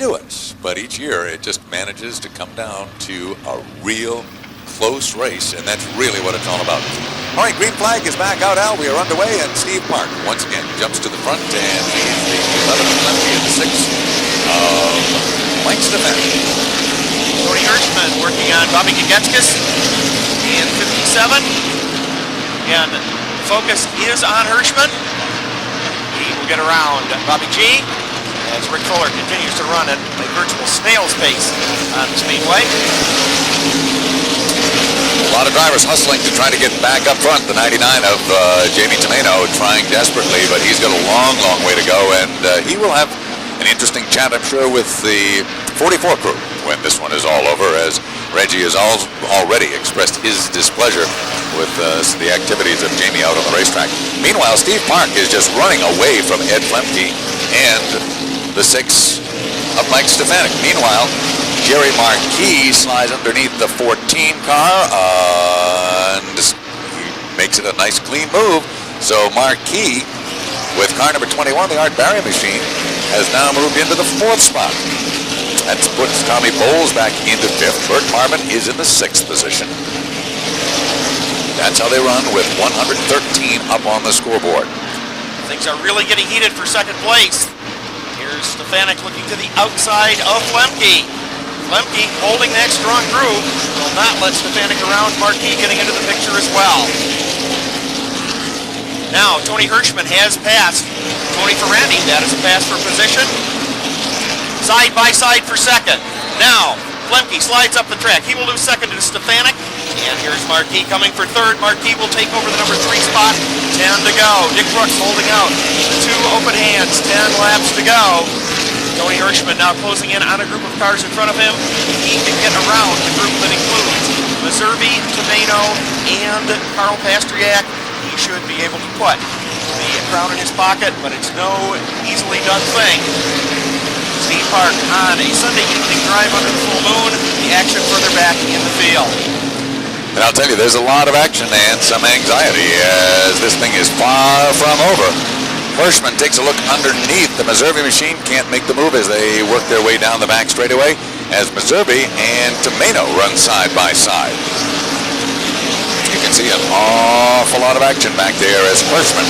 do it, but each year it just manages to come down to a real close race, and that's really what it's all about. All right, green flag is back out, Al. We are underway, and Steve Park once again jumps to the front, and he's the 11 of Lemke and the 6 of Mike Stefanik. Tony Hirschman working on Bobby Gagetskis in 57. Again, focus is on Hirschman. He will get around Bobby G as Rick Fuller continues to run at a virtual snail's pace on the Speedway. A lot of drivers hustling to try to get back up front. The 99 of Jamie Tomeno trying desperately, but he's got a long, long way to go, and he will have an interesting chat, I'm sure, with the 44 crew when this one is all over, as Reggie has already expressed his displeasure with the activities of Jamie out on the racetrack. Meanwhile, Steve Park is just running away from Ed Lemke and the 6 of Mike Stefanik. Meanwhile, Jerry Marquis slides underneath the 14 car and he makes it a nice clean move. So Marquis, with car number 21, the Art Barry machine, has now moved into the 4th spot. That puts Tommy Bowles back into 5th. Bert Marvin is in the 6th position. That's how they run, with 113 up on the scoreboard. Things are really getting heated for second place. Here's Stefanik looking to the outside of Lemke. Lemke holding that strong groove will not let Stefanik around. Marquis getting into the picture as well. Now Tony Hirschman has passed Tony Ferrandi. That is a pass for position. Side by side for second. Now Lemke slides up the track. He will lose second to Stefanik. And here's Marquis coming for third. Marquis will take over the number 3 spot. 10 to go. Dick Brooks holding out. The 2 open hands. 10 laps to go. Tony Hirschman now closing in on a group of cars in front of him. He can get around the group that includes Meserve, Tomeno, and Carl Pastriak. He should be able to put the crown in his pocket, but it's no easily done thing. Steve Park on a Sunday evening drive under the full moon. The action further back in the field. And I'll tell you, there's a lot of action and some anxiety as this thing is far from over. Hirschman takes a look underneath. The Meserve machine can't make the move as they work their way down the back straightaway, as Meserve and Tomeno run side by side. You can see an awful lot of action back there as Hirschman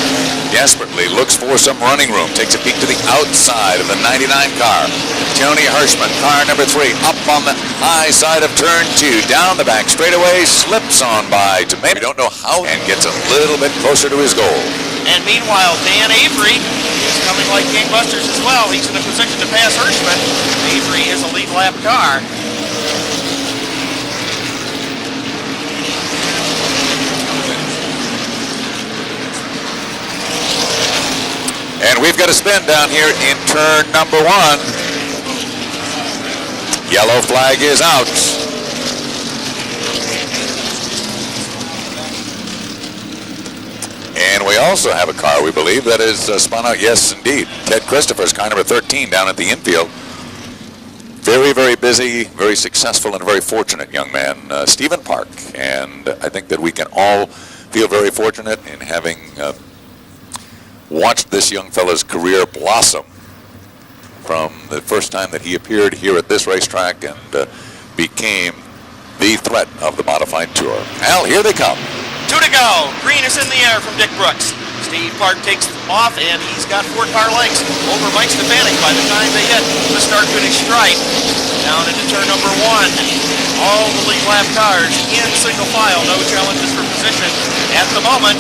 desperately looks for some running room. Takes a peek to the outside of the 99 car. Tony Hirschman, car number 3, up on the high side of turn 2, down the back straightaway, slips on by Tomeno. We don't know how, and gets a little bit closer to his goal. And meanwhile, Dan Avery is coming like gangbusters as well. He's in a position to pass Hirschman. Avery is a lead lap car. And we've got a spin down here in turn number 1. Yellow flag is out. And we also have a car, we believe, that is spun out. Yes, indeed. Ted Christopher's car number 13 down at the infield. Very, very busy, very successful, and very fortunate young man, Stephen Park. And I think that we can all feel very fortunate in having watched this young fella's career blossom from the first time that he appeared here at this racetrack and became the threat of the modified tour. Al, here they come. 2 to go. Green is in the air from Dick Brooks. Steve Park takes off, and he's got 4 car lengths over Mike Stefanik by the time they hit the start-finish stripe. Down into turn number 1. All the lead lap cars in single file. No challenges for position at the moment.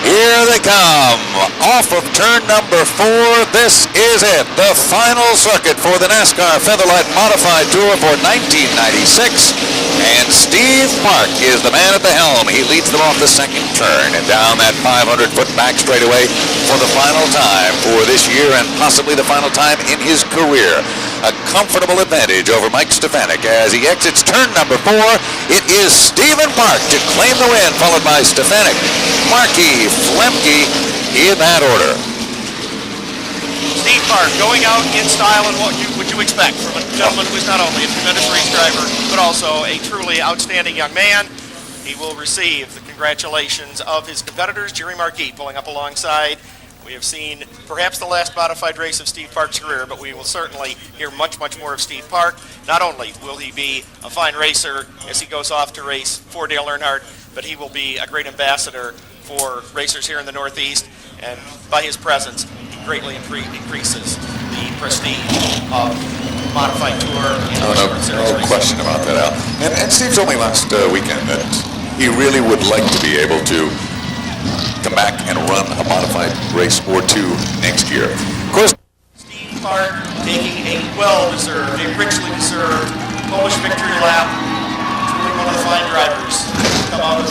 Here they come, off of turn number 4. This is it, the final circuit for the NASCAR Featherlight Modified Tour for 1996. And Steve Park is the man at the helm. He leads them off the second turn and down that 500-foot back straightaway for the final time for this year and possibly the final time in his career. A comfortable advantage over Mike Stefanik as he exits turn number 4. It is Stephen Park to claim the win, followed by Stefanik, Marquis, Lemke in that order. Steve Park going out in style, and what would you expect from a gentleman who is not only a tremendous race driver, but also a truly outstanding young man. He will receive the congratulations of his competitors. Jerry Marquis pulling up alongside. We have seen perhaps the last modified race of Steve Park's career, but we will certainly hear much, much more of Steve Park. Not only will he be a fine racer as he goes off to race for Dale Earnhardt, but he will be a great ambassador for racers here in the Northeast, and by his presence, he greatly increases the prestige of modified tour and no question about that, Al. And Steve told me last weekend that he really would like to be able to come back and run a modified race or two next year. Of course, Steve Park taking a well-deserved, a richly deserved Polish victory lap. He's really one of the fine drivers to come out of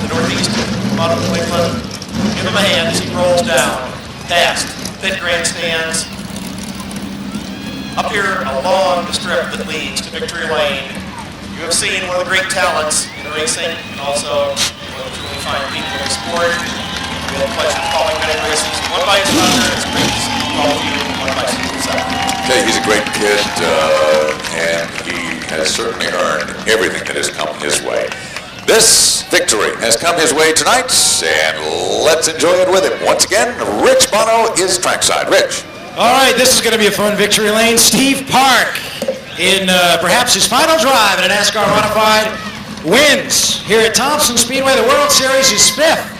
the Northeast, come out of Cleveland. Give him a hand as he rolls down past pit grandstands. Up here along the strip that leads to Victory Lane, you have seen one of the great talents in racing and also one of the truly fine people in the sport. We had the pleasure of calling many races, one by his brother, as great as all of you, one by Steve himself. okay, he's a great kid, and he has certainly earned everything that has come his way. This victory has come his way tonight, and let's enjoy it with him. Once again, Rich Bono is trackside. Rich. All right, this is going to be a fun victory lane. Steve Park, in perhaps his final drive in a NASCAR Modified, wins here at Thompson Speedway. The World Series' 5th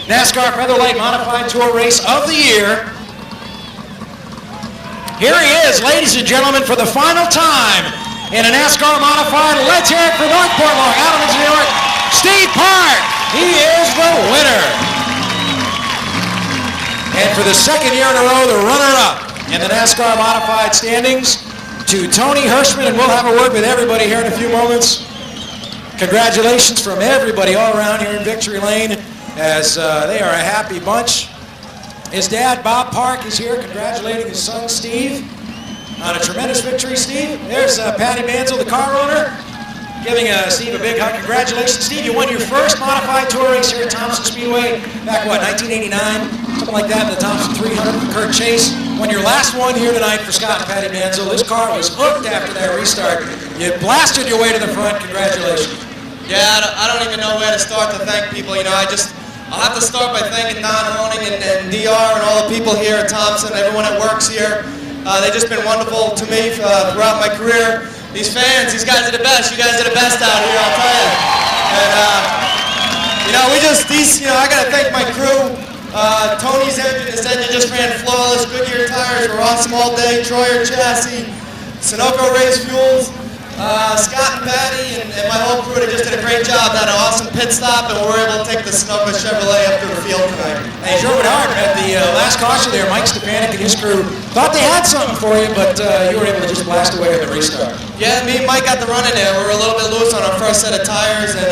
NASCAR Featherlight Modified Tour Race of the year. Here he is, ladies and gentlemen, for the final time in a NASCAR Modified. Let's hear it for Northport, Long Island, New York. Steve Park, he is the winner. And for the second year in a row, the runner-up in the NASCAR Modified standings to Tony Hirschman, and we'll have a word with everybody here in a few moments. Congratulations from everybody all around here in Victory Lane, as they are a happy bunch. His dad, Bob Park, is here congratulating his son, Steve, on a tremendous victory. Steve, there's Patty Mansell, the car owner, giving Steve a big hug. Congratulations, Steve. You won your first modified tour race here at Thompson Speedway back, 1989? Something like that, in the Thompson 300 for Kurt Chase. Won your last one here tonight for Scott and Patty Mansell. This car was hooked after that restart. You blasted your way to the front. Congratulations. Yeah, I don't even know where to start to thank people. You know, I'll have to start by thanking Don Honing and DR and all the people here at Thompson, everyone that works here. They've just been wonderful to me throughout my career. These fans, these guys are the best. You guys are the best out here, I'll tell you. And, I got to thank my crew. Tony's engine, his engine just ran flawless. Goodyear tires were awesome all day. Troyer chassis, Sunoco race fuels. Scott and Patty and my whole crew, they just did a great job. Had an awesome pit stop, and we were able to take the Sunoco Chevrolet up to the field tonight. Hey, you drove it hard at the last caution there. Mike Stefanik and his crew thought they had something for you, but you were able to just blast away at the restart. Yeah, me and Mike got the run in there. We were a little bit loose on our first set of tires, and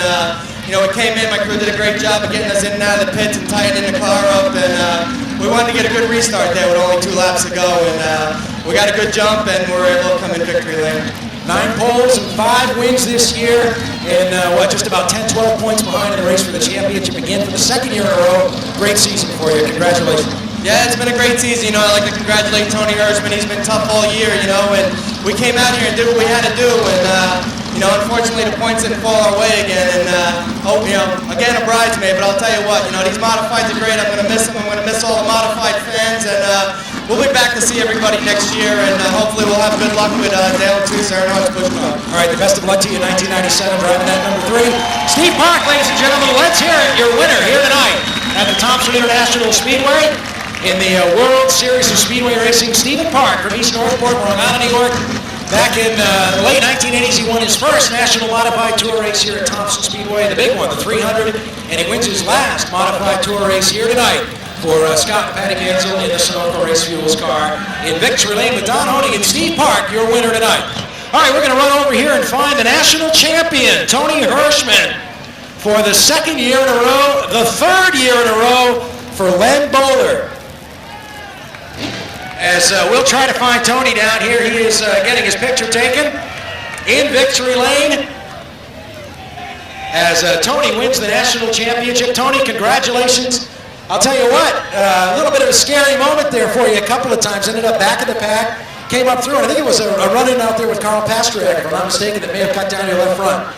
we came in. My crew did a great job of getting us in and out of the pits and tightening the car up, and we wanted to get a good restart there with only 2 laps to go, and we got a good jump, and we were able to come in victory lane. 9 poles and 5 wins this year, and just about 10, 12 points behind in the race for the championship again for the second year in a row. Great season for you. Congratulations. Yeah, it's been a great season. I'd like to congratulate Tony Hirschman. He's been tough all year, and we came out here and did what we had to do, and unfortunately the points didn't fall our way again, and again a bridesmaid, but I'll tell you what, these modifieds are great. I'm going to miss them. I'm going to miss all the modified fans, and we'll be back to see everybody next year, and hopefully we'll have good luck with Dale and Earnhardt's push car. All right, the best of luck to you in 1997, driving that number 3. Steve Park, ladies and gentlemen, let's hear it. Your winner here tonight at the Thompson International Speedway in the World Series of Speedway Racing, Stephen Park from East Northport, Long Island, New York. Back in the late 1980s, he won his first National Modified Tour race here at Thompson Speedway, the big one, the 300, and he wins his last Modified Tour race here tonight for Scott and Patty Mansell in the Sunoco Race Fuels car in Victory Lane with Don Honing and Steve Park, your winner tonight. All right, we're going to run over here and find the national champion, Tony Hirschman, for the second year in a row, the third year in a row for Len Bowler. As we'll try to find Tony down here, he is getting his picture taken in Victory Lane as Tony wins the national championship. Tony, congratulations. I'll tell you what, a little bit of a scary moment there for you a couple of times. Ended up back in the pack, came up through, and I think it was a run-in out there with Carl Pasternak, if I'm not mistaken, that may have cut down your left front.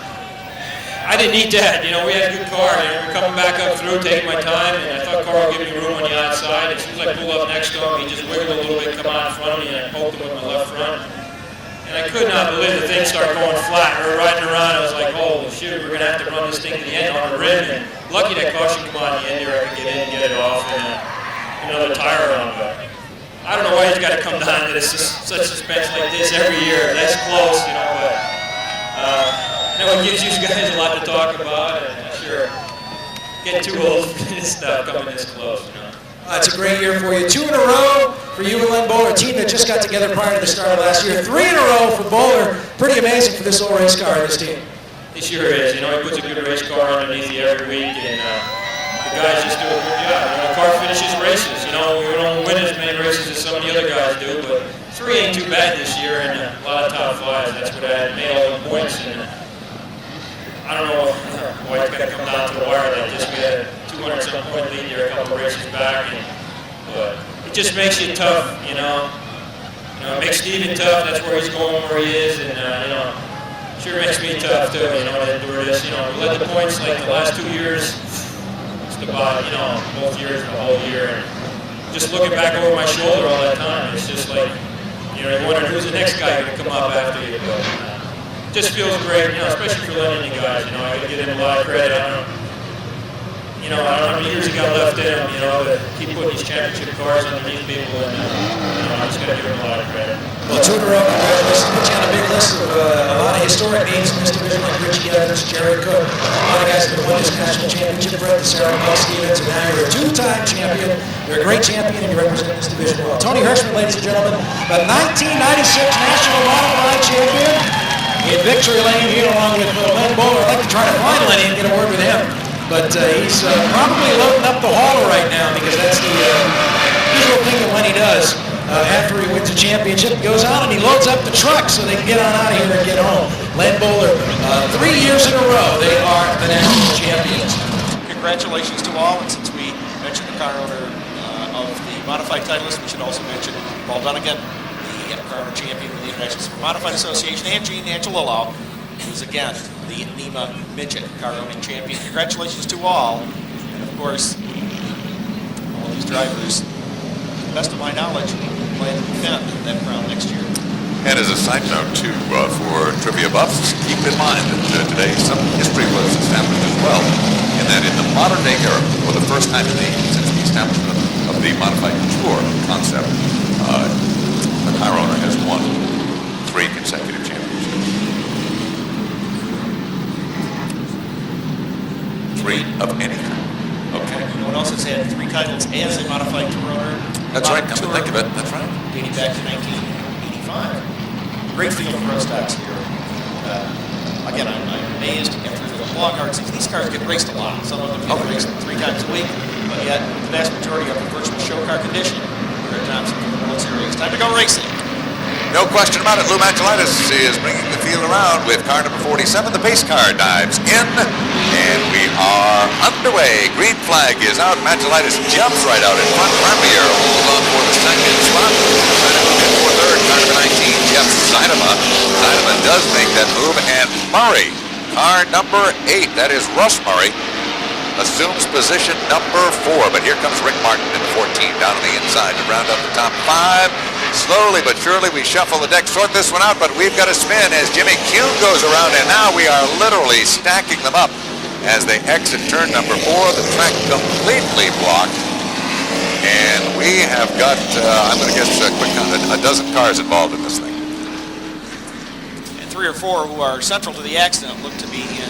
I didn't need that. You know, we had a good car. You know, we're coming back up through, taking my time, and I thought Carl would give me room on the outside. As soon as I pulled up next to him, he just wiggled a little bit, come out in front of me, and I poked him with my left front. And I could not believe the thing started going flat. We were riding around. I was like, holy shit, we're going to have to run this thing to the end on the rim. And lucky that caution come on the end here, I could get in and get it off and another tire on. But I don't know why he's got to come down to this such suspension like this every year. That's close, you know, but you know, it gives you guys a lot to talk about. And I'm sure getting too old for this stuff coming this close, you know. It's a great year for you. 2 in a row for you and Len Bowler, a team that just got together prior to the start of last year. 3 in a row for Bowler. Pretty amazing for this old race car in this team. He sure is. You know, he puts a good race car underneath you every week, and the guys just do a good job. You know, the car finishes races. You know, we don't win as many races as some of the other guys do, but 3 ain't too bad this year, and a lot of top 5s. That's what I made all the points, and I don't know why it's got to come down to the wire like this. We had a 200-some point lead there a couple of races back, but it just makes you tough, you know. It makes Steven tough. That's where he's going, where he is, and you know, sure makes me tough too. You know, to endure this. You know, we led the points like the last 2 years. It's about, you know, both years and the whole year, and just looking back over my shoulder all that time, it's just like, you know, you wonder who's the next guy going to come up after you. But just feels great, you know, especially for letting you guys. You know, I got to give him a lot of credit. I don't know how many years he got left in him, you know, to keep putting these championship cars underneath people, and you know, I just got to give him a lot of credit. Well, 2 in a row, congratulations. Put you on a big list of a lot of historic names in this division, like Richie Evans, Jerry Cook. A lot of guys that have won this national championship, Brett Sarah, Paul Stevens, and now you're a 2-time champion. You're a great champion, and you represent this division well. Tony Hirschman, ladies and gentlemen, the 1996 National Modified Champion in Victory Lane here along with Len Bowler. I'd like to try to find Lenny and get a word with him. But he's probably loading up the hauler right now, because that's the usual thing that Lenny does after he wins a championship. He goes on and he loads up the truck so they can get on out of here and get home. Len Bowler, 3 years in a row, they are the national champions. Congratulations to all, and since we mentioned the car owner of the modified titleist, we should also mention Paul Dunnigan, the car owner champion of the International Modified Association, and Gene Angelillo, who's again the NEMA midget car owning champion. Congratulations to all, and of course, all these drivers, to the best of my knowledge, plan to defend that crown next year. And as a side note, too, for trivia buffs, keep in mind that today some history was established as well, in that in the modern day era, for the first time since the establishment of the modified tour concept, the car owner has won 3 consecutive championships. 3 of any kind. Okay. No one else has had 3 titles as a modified tour owner. That's right. Come to think of it, that's right. Dating back to 1985. Great field of road stocks here. Again, I'm amazed after the long hard season. These cars get raced a lot. Some of them get raced 3 times a week, but yet the vast majority of them virtual show car condition here at Thompson for the World Series. Time to go racing. No question about it. Lou Mantelitis is bringing the field around with car number 47. The pace car dives in, and we are underway. Green flag is out. Mantelitis jumps right out in front. Premier holds on for the second spot. And for third, car number 19, Jeff Seidema. Seidema does make that move, and Murray, car number 8, that is Russ Murray, assumes position number 4. But here comes Rick Martin in 14 down on the inside to round up the top 5. Slowly but surely we shuffle the deck, sort this one out, but we've got a spin as Jimmy Kuhn goes around, and now we are literally stacking them up as they exit turn number 4. The track completely blocked, and we have got, I'm going to guess a quick count, a dozen cars involved in this thing. And 3 or 4 who are central to the accident look to be in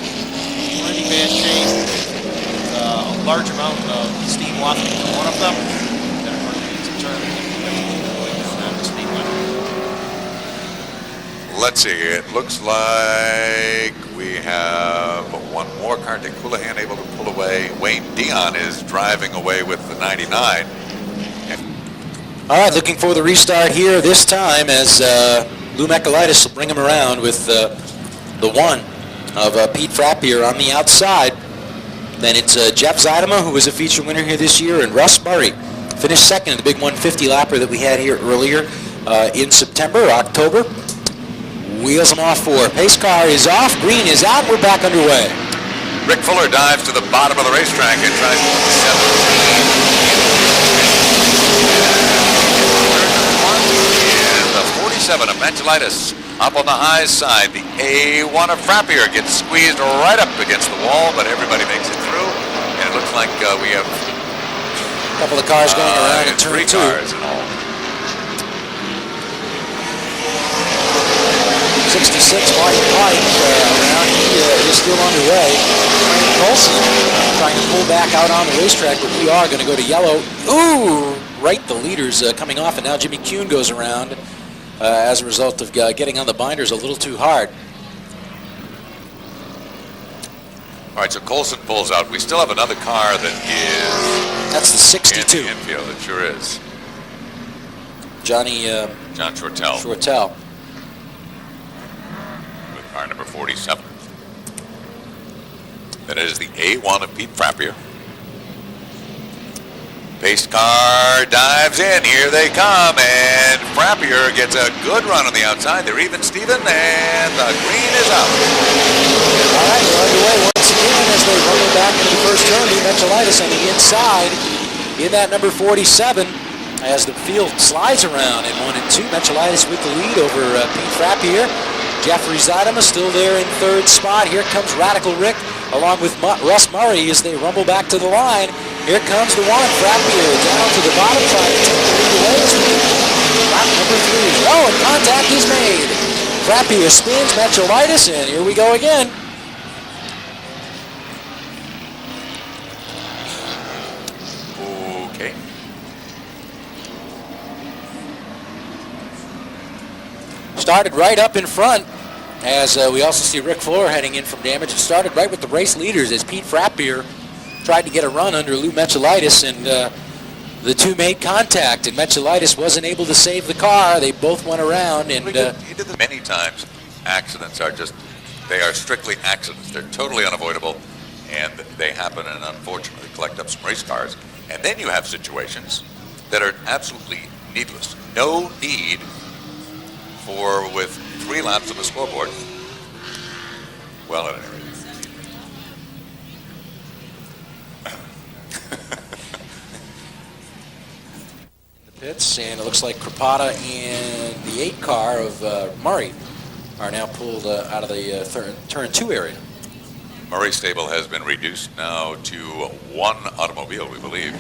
pretty bad shape. A large amount of steam wafting from one of them. Then of course it's a turn. Let's see, it looks like we have one more car. Dick Houlihan able to pull away. Wayne Dion is driving away with the 99. All right, looking for the restart here this time as Lou Mantelitis will bring him around with the 1 of Pete Frappier on the outside. Then it's Jeff Seidema, who was a feature winner here this year, and Russ Murray finished second in the big 150 lapper that we had here earlier in October. Wheels them off for. Pace car is off. Green is out. We're back underway. Rick Fuller dives to the bottom of the racetrack and tries to put the 17. And the 47 of Manchulitis up on the high side. The A1 of Frappier gets squeezed right up against the wall, but everybody makes it through. And it looks like we have A couple of cars going around in turn 3 2. cars in all. 66, Marty Pike around. He is still underway. Frank Colson trying to pull back out on the racetrack, but we are going to go to yellow. Ooh, right, the leaders coming off, and now Jimmy Kuhn goes around as a result of getting on the binders a little too hard. All right, so Colson pulls out. We still have another car that is That's the 62. in the infield. It sure is. John Shortell. Shortell. With car number 47. That is the A1 of Pete Frappier. Pace car dives in. Here they come, and Frappier gets a good run on the outside. They're even, Steven, and the green is out. All right, we're underway once again as they rumble back into the first turn. Lee Manchulitis on the inside in that number 47 as the field slides around in 1 and 2. Manchulitis with the lead over Pete Frappier. Jeffrey Zeidema still there in third spot. Here comes Radical Rick along with Russ Murray as they rumble back to the line. Here comes the one, Frappier down to the bottom, trying to take the lead away as we lap number 3. Oh, and contact is made. Frappier spins Manchulitis, and here we go again. Okay. Started right up in front as we also see Rick Fuller heading in from damage. It started right with the race leaders as Pete Frappier tried to get a run under Lou Manchulitis, and the two made contact, and Manchulitis wasn't able to save the car. They both went around, and He did this many times. Accidents are they are strictly accidents. They're totally unavoidable, and they happen and unfortunately collect up some race cars. And then you have situations that are absolutely needless. No need for, with 3 laps on the scoreboard. Well, at any rate. pits, and it looks like Krapata and the 8 car of Murray are now pulled out of the turn 2 area. Murray stable has been reduced now to 1 automobile, we believe.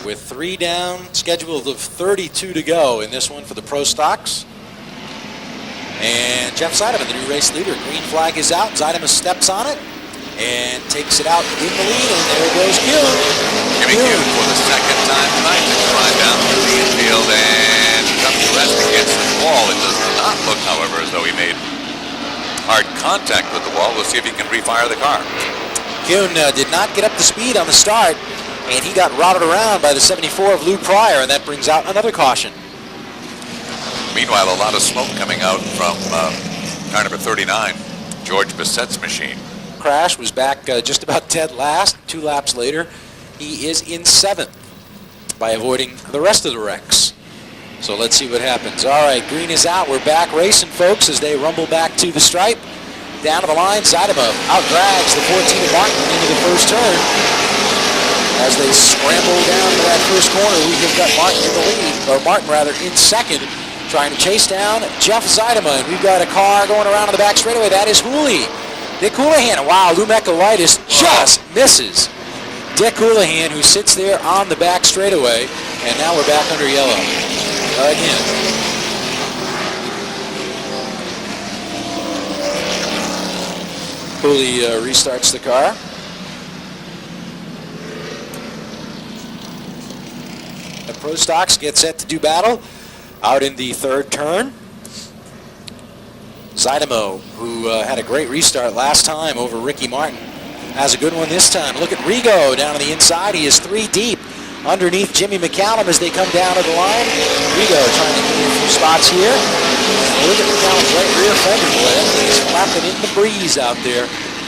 With 3 down, scheduled of 32 to go in this one for the Pro Stocks. And Jeff Zeidema, the new race leader. Green flag is out. Zeidema steps on it and takes it out in the lead, and there goes Kuhn. Jimmy Kuhn for the second time tonight to drive down through the infield and come to rest against the wall. It does not look, however, as though he made hard contact with the wall. We'll see if he can refire the car. Kuhn did not get up to speed on the start, and he got routed around by the 74 of Lou Pryor, and that brings out another caution. Meanwhile, a lot of smoke coming out from car number 39, George Bissett's machine. Crash was back just about dead last. 2 laps later, he is in 7th by avoiding the rest of the wrecks. So let's see what happens. All right, green is out. We're back racing, folks, as they rumble back to the stripe. Down to the line, Zeidema out-drags the 14 of Martin into the first turn. As they scramble down to that first corner, we have got Martin in the lead, or Martin rather, in second, trying to chase down Jeff Zeidema. And we've got a car going around on the back straightaway. That is Hooley. Nick Houlihan. Wow, Lou Manchulitis just misses. Dick Houlihan, who sits there on the back straightaway, and now we're back under yellow again. Hooley restarts the car. The Pro Stocks get set to do battle out in the third turn. Zytamo, who had a great restart last time over Ricky Martin, has a good one this time. Look at Rigo down on the inside. He is 3 deep underneath Jimmy McCallum as they come down to the line. Rigo trying to gain a few spots here. And look at McCallum's right rear fender. Boy, that thing is flapping in the breeze out there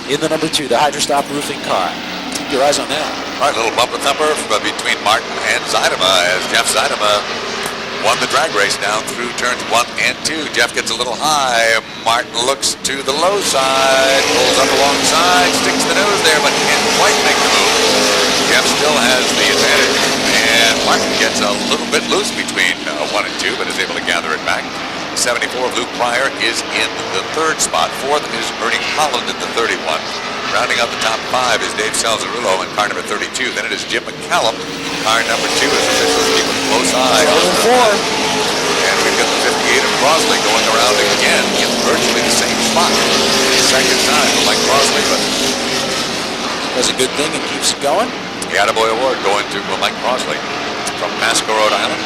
in the number 2, the Hydrostop roofing car. Keep your eyes on that. All right, little bumper thumper between Martin and Zytama as Jeff Zytama won the drag race down through turns 1 and 2. Jeff gets a little high. Martin looks to the low side, pulls up alongside, sticks the nose there, but can't quite make the move. Jeff still has the advantage, and Martin gets a little bit loose between 1 and 2, but is able to gather it back. 74 of Luke Pryor is in the 3rd spot. 4th is Ernie Holland in the 31. Rounding out the top 5 is Dave Salzarulo in car number 32. Then it is Jim McCallum. Car number 2 is officials keep a close eye on the 4. And we've got the 58 of Crosley going around again in virtually the same spot. Second time for Mike Crosley, but does a good thing and keeps it going. The Attaboy Award going to Mike Crosley from Pasco, Rhode Island.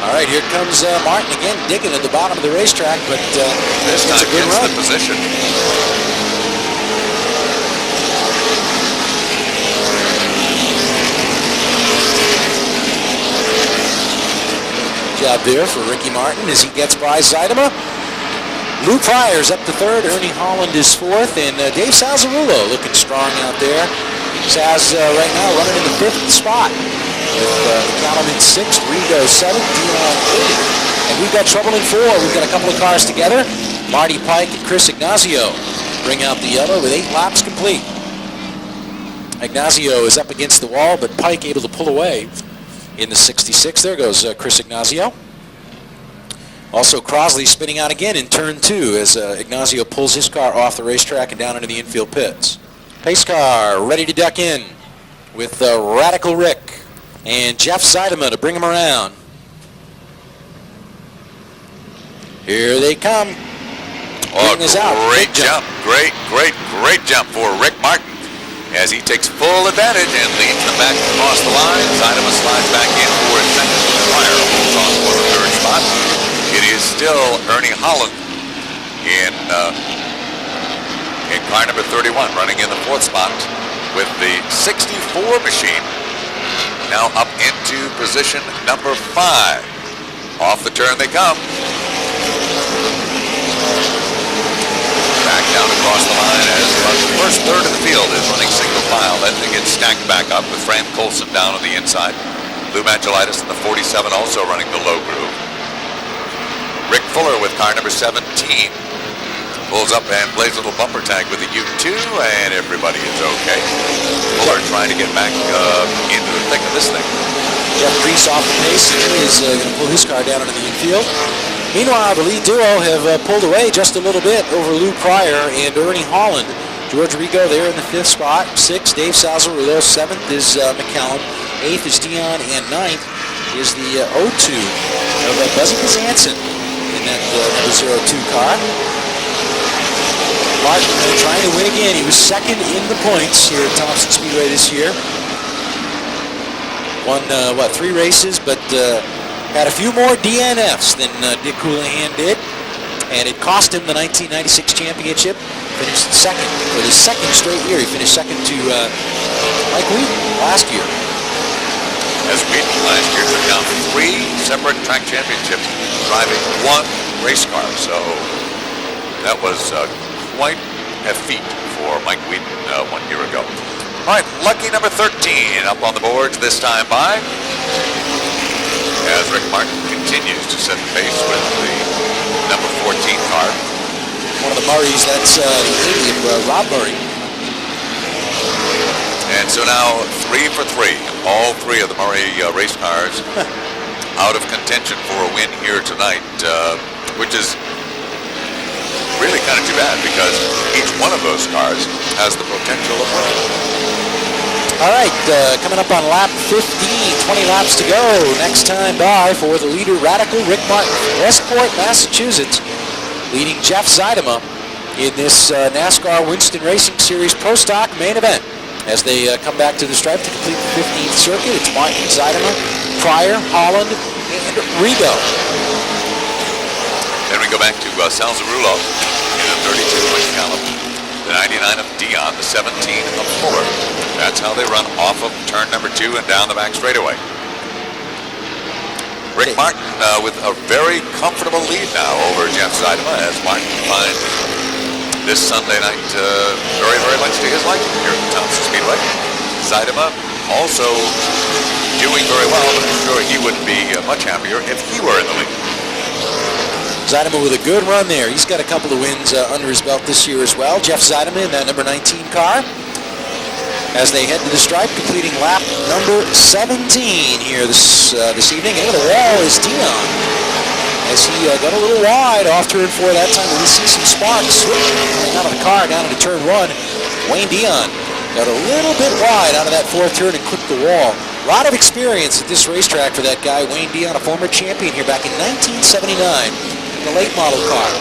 All right, here comes Martin again, digging at the bottom of the racetrack, but this time a good gets run. the position. Job there for Ricky Martin as he gets by Zytama. Lou Pryor's up to 3rd, Ernie Holland is 4th, and Dave Salzarulo looking strong out there. Saz right now running in the 5th spot with McCallum in 6th, Rigo 7th, Dion 8th. And we've got trouble in 4. We've got a couple of cars together. Marty Pike and Chris Ignazio bring out the yellow with 8 laps complete. Ignazio is up against the wall, but Pike able to pull away in the 66. There goes Chris Ignazio. Also, Crosley spinning out again in turn 2 as Ignazio pulls his car off the racetrack and down into the infield pits. Pace car ready to duck in with Radical Rick and Jeff Zytama to bring him around. Here they come. Oh, great Big jump. Great jump for Rick Martin as he takes full advantage and leads them back across the line. Zytama slides back in for his second. Pryor holds on for the 3rd spot. It is still Ernie Holland in car number 31, running in the 4th spot with the 64 machine now up into position number 5. Off the turn they come. Back down across the line as about the first third of the field is running single file. Then they get stacked back up with Fran Colson down on the inside. Lou Magelitis in the 47 also running the low groove. Rick Fuller with car number 17 pulls up and plays a little bumper tag with the U2, and everybody is okay. Fuller trying to get back into the thick of this thing. Jeff Priest off the pace, and he is going to pull his car down into the infield. Meanwhile, the lead duo have pulled away just a little bit over Lou Pryor and Ernie Holland. George Rigo there in the 5th spot. 6th, Dave Salzarulo. 7th is McCallum. 8th is Dion, and 9th is the 02 of Buzzy Kazanson in that number 02 car. Martin trying to win again. He was 2nd in the points here at Thompson Speedway this year. Won, 3 races, but had a few more DNFs than Dick Houlihan did. And it cost him the 1996 championship. Finished 2nd for the 2nd straight year. He finished 2nd to Mike Wheaton last year. As Wheaton last year took down 3 separate track championships driving 1 race car. So that was quite a feat for Mike Wheaton 1 year ago. All right, lucky number 13 up on the boards this time by as Rick Martin continues to set the pace with the number 14 car. One of the Murrays, that's the 80 of Rob Murray. And so now 3 for 3. All 3 of the Murray race cars out of contention for a win here tonight, which is really kind of too bad because each one of those cars has the potential of winning. All right, coming up on lap 15, 20 laps to go. Next time by for the leader, Radical Rick Martin from Westport, Massachusetts, leading Jeff Zeidema in this NASCAR Winston Racing Series Pro Stock main event. As they come back to the stripe to complete the 15th circuit, it's Martin, Zeidema, Pryor, Holland, and Rigo. Then we go back to Salzarulo in the 32 McCallum, the 99 of Dion, the 17 of Fuller. That's how they run off of turn number 2 and down the back straightaway. Rick Martin with a very comfortable lead now over Jeff Zeidema as Martin finds this Sunday night very, very much to his liking here at Thompson Speedway. Zeidema also doing very well, but I'm sure he would be much happier if he were in the lead. Zeidema with a good run there. He's got a couple of wins under his belt this year as well. Jeff Zeidema in that number 19 car as they head to the stripe, completing lap number 17 here this evening. Into the wall is Dion as he got a little wide off turn 4 that time. We see some sparks coming out of the car down into turn 1. Wayne Dion got a little bit wide out of that 4th turn and clipped the wall. A lot of experience at this racetrack for that guy, Wayne Dion, a former champion here back in 1979 in the late model car.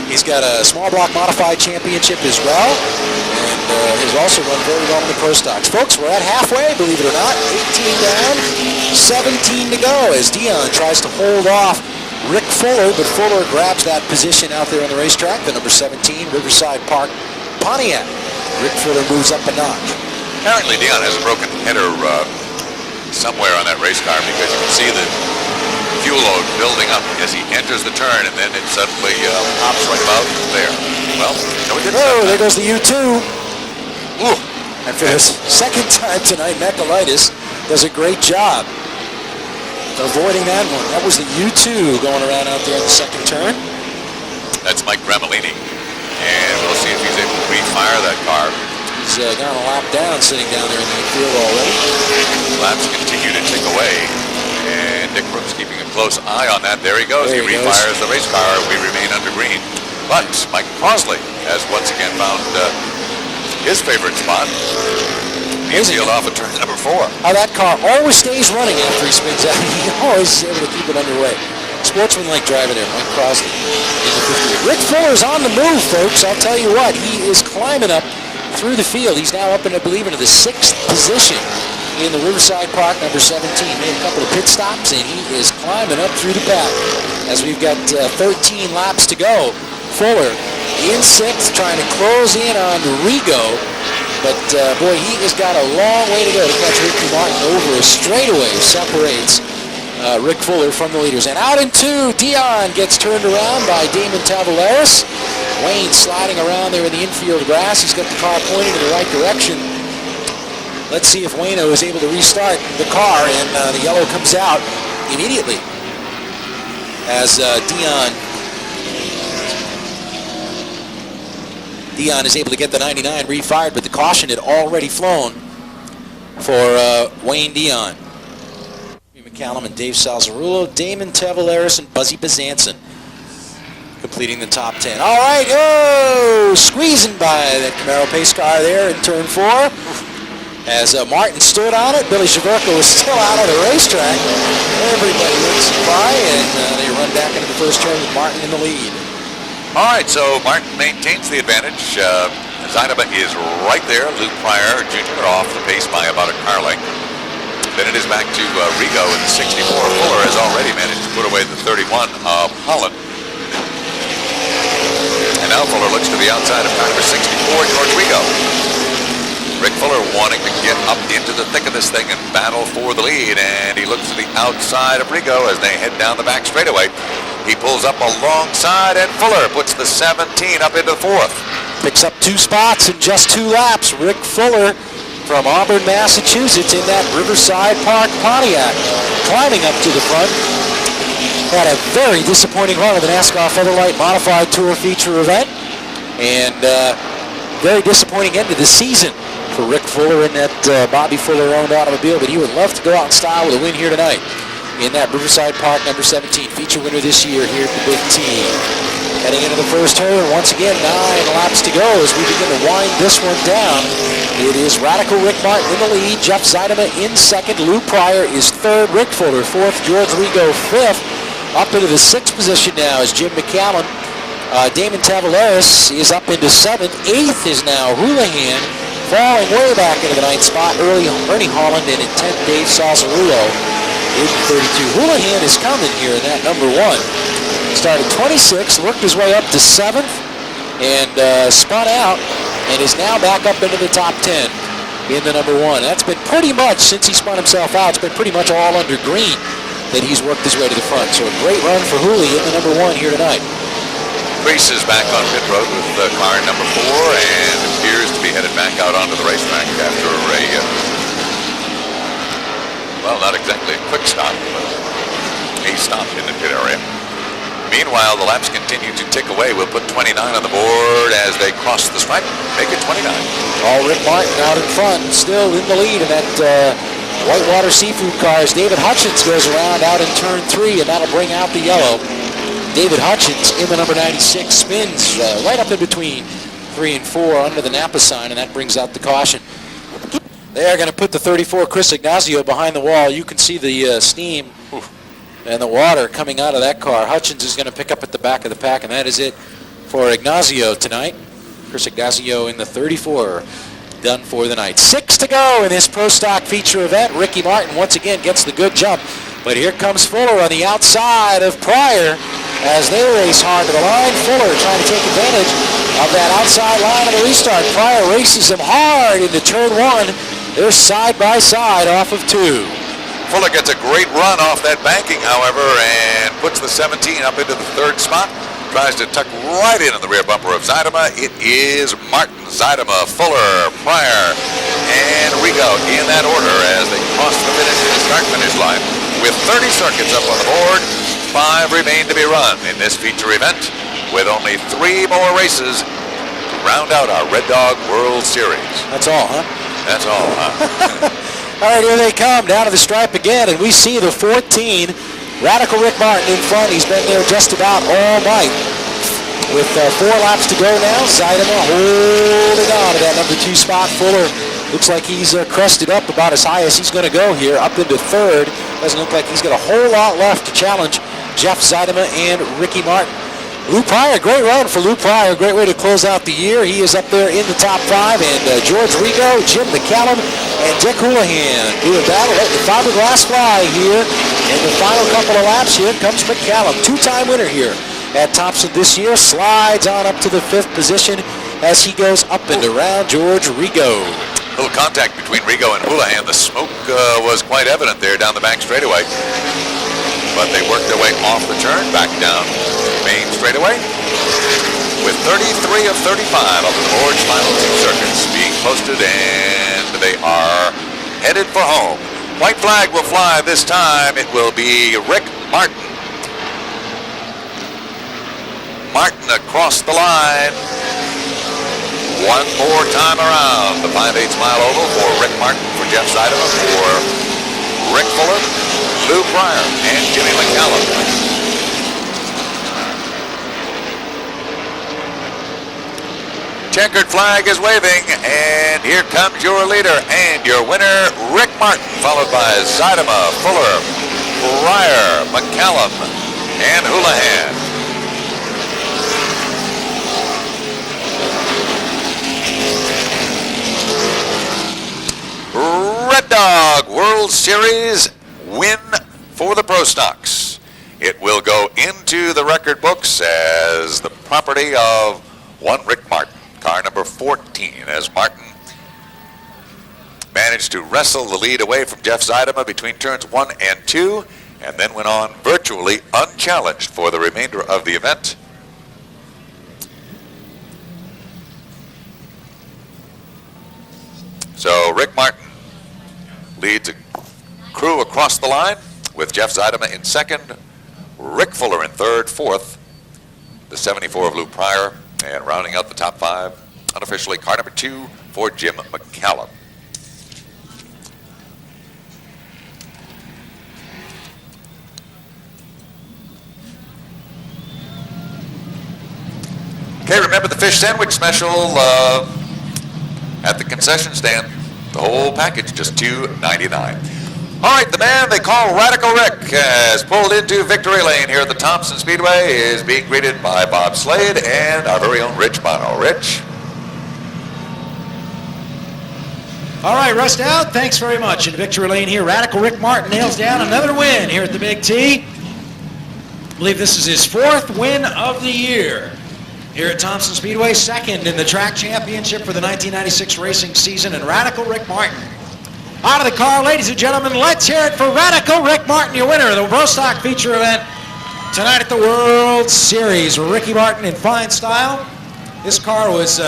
He's got a small block modified championship as well, and has also run very well in the Pro Stocks. Folks, we're at halfway, believe it or not. 18 down, 17 to go as Dion tries to hold off Rick Fuller, but Fuller grabs that position out there on the racetrack, the number 17, Riverside Park Pontiac. Rick Fuller moves up a notch. Apparently Dion has a broken header somewhere on that race car because you can see the fuel load building up as he enters the turn, and then it suddenly pops right about there. Well, no, he didn't. Oh, there goes the U2. Ooh. And for the second time tonight, Mekalitis does a great job avoiding that one. That was the U2 going around out there in the second turn. That's Mike Gramellini, and we'll see if he's able to refire that car. He's gone a lap down, sitting down there in the infield already. Laps continue to tick away, and Dick Brooks keeping a close eye on that. There he goes. There he he refires the race car. We remain under green. But Mike Crosley has once again found his favorite spot. The infield off of turn number 4. How that car always stays running after he spins out. He always is able to keep it underway. Sportsman-like driving there, Mike Crosley in the 58. Rick Fuller's on the move, folks. I'll tell you what, he is climbing up through the field. He's now up in, I believe, into the 6th position in the Riverside Park, number 17. Made a couple of pit stops, and he is climbing up through the pack as we've got 13 laps to go. Fuller in 6th, trying to close in on Rigo, but boy, he has got a long way to go to catch Ricky Martin over a straightaway. Separates Rick Fuller from the leaders. And out in 2, Dion gets turned around by Damon Tavaleris. Wayne sliding around there in the infield grass. He's got the car pointing in the right direction. Let's see if Wayno is able to restart the car, and the yellow comes out immediately as Dion is able to get the 99 refired, but the caution had already flown for Wayne Dion. McCallum and Dave Salzarulo, Damon Tavaleris, and Buzzy Bezanson completing the top 10. All right, squeezing by that Camaro pace car there in turn 4. As Martin stood on it, Billy Shaverko was still out of the racetrack. Everybody looks by, and they run back into the first turn with Martin in the lead. All right, so Martin maintains the advantage. Zeidema is right there. Luke Pryor Jr. off the pace by about a car length. Then it is back to Rigo in the 64. Fuller has already managed to put away the 31 of Holland. And now Fuller looks to the outside of car number 64, George Rigo. Rick Fuller wanting to get up into the thick of this thing and battle for the lead, and he looks to the outside of Rigo as they head down the back straightaway. He pulls up alongside, and Fuller puts the 17 up into the 4th. Picks up 2 spots in just 2 laps. Rick Fuller from Auburn, Massachusetts in that Riverside Park Pontiac, climbing up to the front. Had a very disappointing run of the NASCAR Featherlight Modified Tour feature event, and very disappointing end of the season for Rick Fuller in that Bobby Fuller-owned automobile, but he would love to go out in style with a win here tonight in that Riverside Park number 17, feature winner this year here at the Big T. Heading into the first turn, once again, 9 laps to go as we begin to wind this one down It is Radical Rick Martin in the lead. Jeff Zeidema in second. Lou Pryor is third. Rick Fuller fourth. George Rigo fifth. Up into the sixth position now is Jim McCallum. Damon Tavares is up into seventh. Eighth is now Houlihan. Falling way back into the ninth spot, Ernie Holland, and in 10th, Dave Saucerulo in 32. Houlihan is coming here in that number one. Started 26th, worked his way up to 7th, and spun out, and is now back up into the top 10 in the number one. That's been pretty much, since he spun himself out, it's been pretty much all under green that he's worked his way to the front. So a great run for Hooley in the number one here tonight. Reese is back on pit road with car number 4 and appears to be headed back out onto the racetrack after well, not exactly a quick stop, but a stop in the pit area. Meanwhile, the laps continue to tick away. We'll put 29 on the board as they cross the stripe, make it 29. All Rick Martin out in front, still in the lead in that Whitewater Seafood car as David Hutchins goes around out in turn 3, and that'll bring out the yellow. David Hutchins in the number 96 spins right up in between 3 and 4 under the Napa sign, and that brings out the caution. They are going to put the 34 Chris Ignacio behind the wall. You can see the steam and the water coming out of that car. Hutchins is going to pick up at the back of the pack, and that is it for Ignacio tonight. Chris Ignacio in the 34, done for the night. 6 to go in this Pro Stock feature event. Ricky Martin once again gets the good jump. But here comes Fuller on the outside of Pryor as they race hard to the line. Fuller trying to take advantage of that outside line of the restart. Pryor races him hard into turn 1. They're side by side off of 2. Fuller gets a great run off that banking, however, and puts the 17 up into the 3rd spot. Tries to tuck right in the rear bumper of Zeidema. It is Martin, Zeidema, Fuller, Pryor, and Rigo in that order as they cross the start-finish line. With 30 circuits up on the board, 5 remain to be run in this feature event, with only 3 more races to round out our Red Dog World Series. That's all, huh? That's all, huh? All right, here they come down to the stripe again, and we see the 14, Radical Rick Martin in front. He's been there just about all night. With 4 laps to go now, Zeidema holding on to that number 2 spot. Fuller looks like he's crested up about as high as he's going to go here, up into 3rd. Doesn't look like he's got a whole lot left to challenge Jeff Zeidema and Ricky Martin. Lou Pryor, great run for Lou Pryor. Great way to close out the year. He is up there in the top 5. And George Rigo, Jim McCallum, and Dick Houlihan doing battle. Let the fiberglass fly here. In the final couple of laps, here comes McCallum. 2-time winner here at Thompson this year. Slides on up to the 5th position as he goes up and around George Rigo. A little contact between Rigo and Houlihan. The smoke was quite evident there down the back straightaway. But they worked their way off the turn, back down Main straightaway. With 33 of 35 on the board's final 2 circuits being posted, and they are headed for home. White flag will fly this time. It will be Rick Martin. Martin across the line. One more time around the 5/8 mile oval for Rick Martin, for Jeff Zeidema, for Rick Fuller, Lou Pryor, and Jimmy McCallum. Checkered flag is waving, and here comes your leader and your winner, Rick Martin, followed by Zeidema, Fuller, Pryor, McCallum, and Houlihan. Red Dog World Series win for the Pro Stocks. It will go into the record books as the property of one Rick Martin, car number 14, as Martin managed to wrestle the lead away from Jeff Zeidema between turns 1 and 2, and then went on virtually unchallenged for the remainder of the event. So Rick Martin leads a crew across the line with Jeff Zeidema in 2nd, Rick Fuller in 3rd, 4th, the 74 of Lou Pryor, and rounding out the top 5, unofficially car number 2 for Jim McCallum. Okay, remember the fish sandwich special at the concession stand. The whole package, just $2.99. All right, the man they call Radical Rick has pulled into victory lane here at the Thompson Speedway, is being greeted by Bob Slade and our very own Rich Bono. Rich? All right, Russ Dowd, thanks very much. In victory lane here, Radical Rick Martin nails down another win here at the Big T. I believe this is his 4th win of the year here at Thompson Speedway, 2nd in the track championship for the 1996 racing season, and Radical Rick Martin. Out of the car, ladies and gentlemen, let's hear it for Radical Rick Martin, your winner of the Pro Stock feature event tonight at the World Series. Ricky Martin in fine style. This car was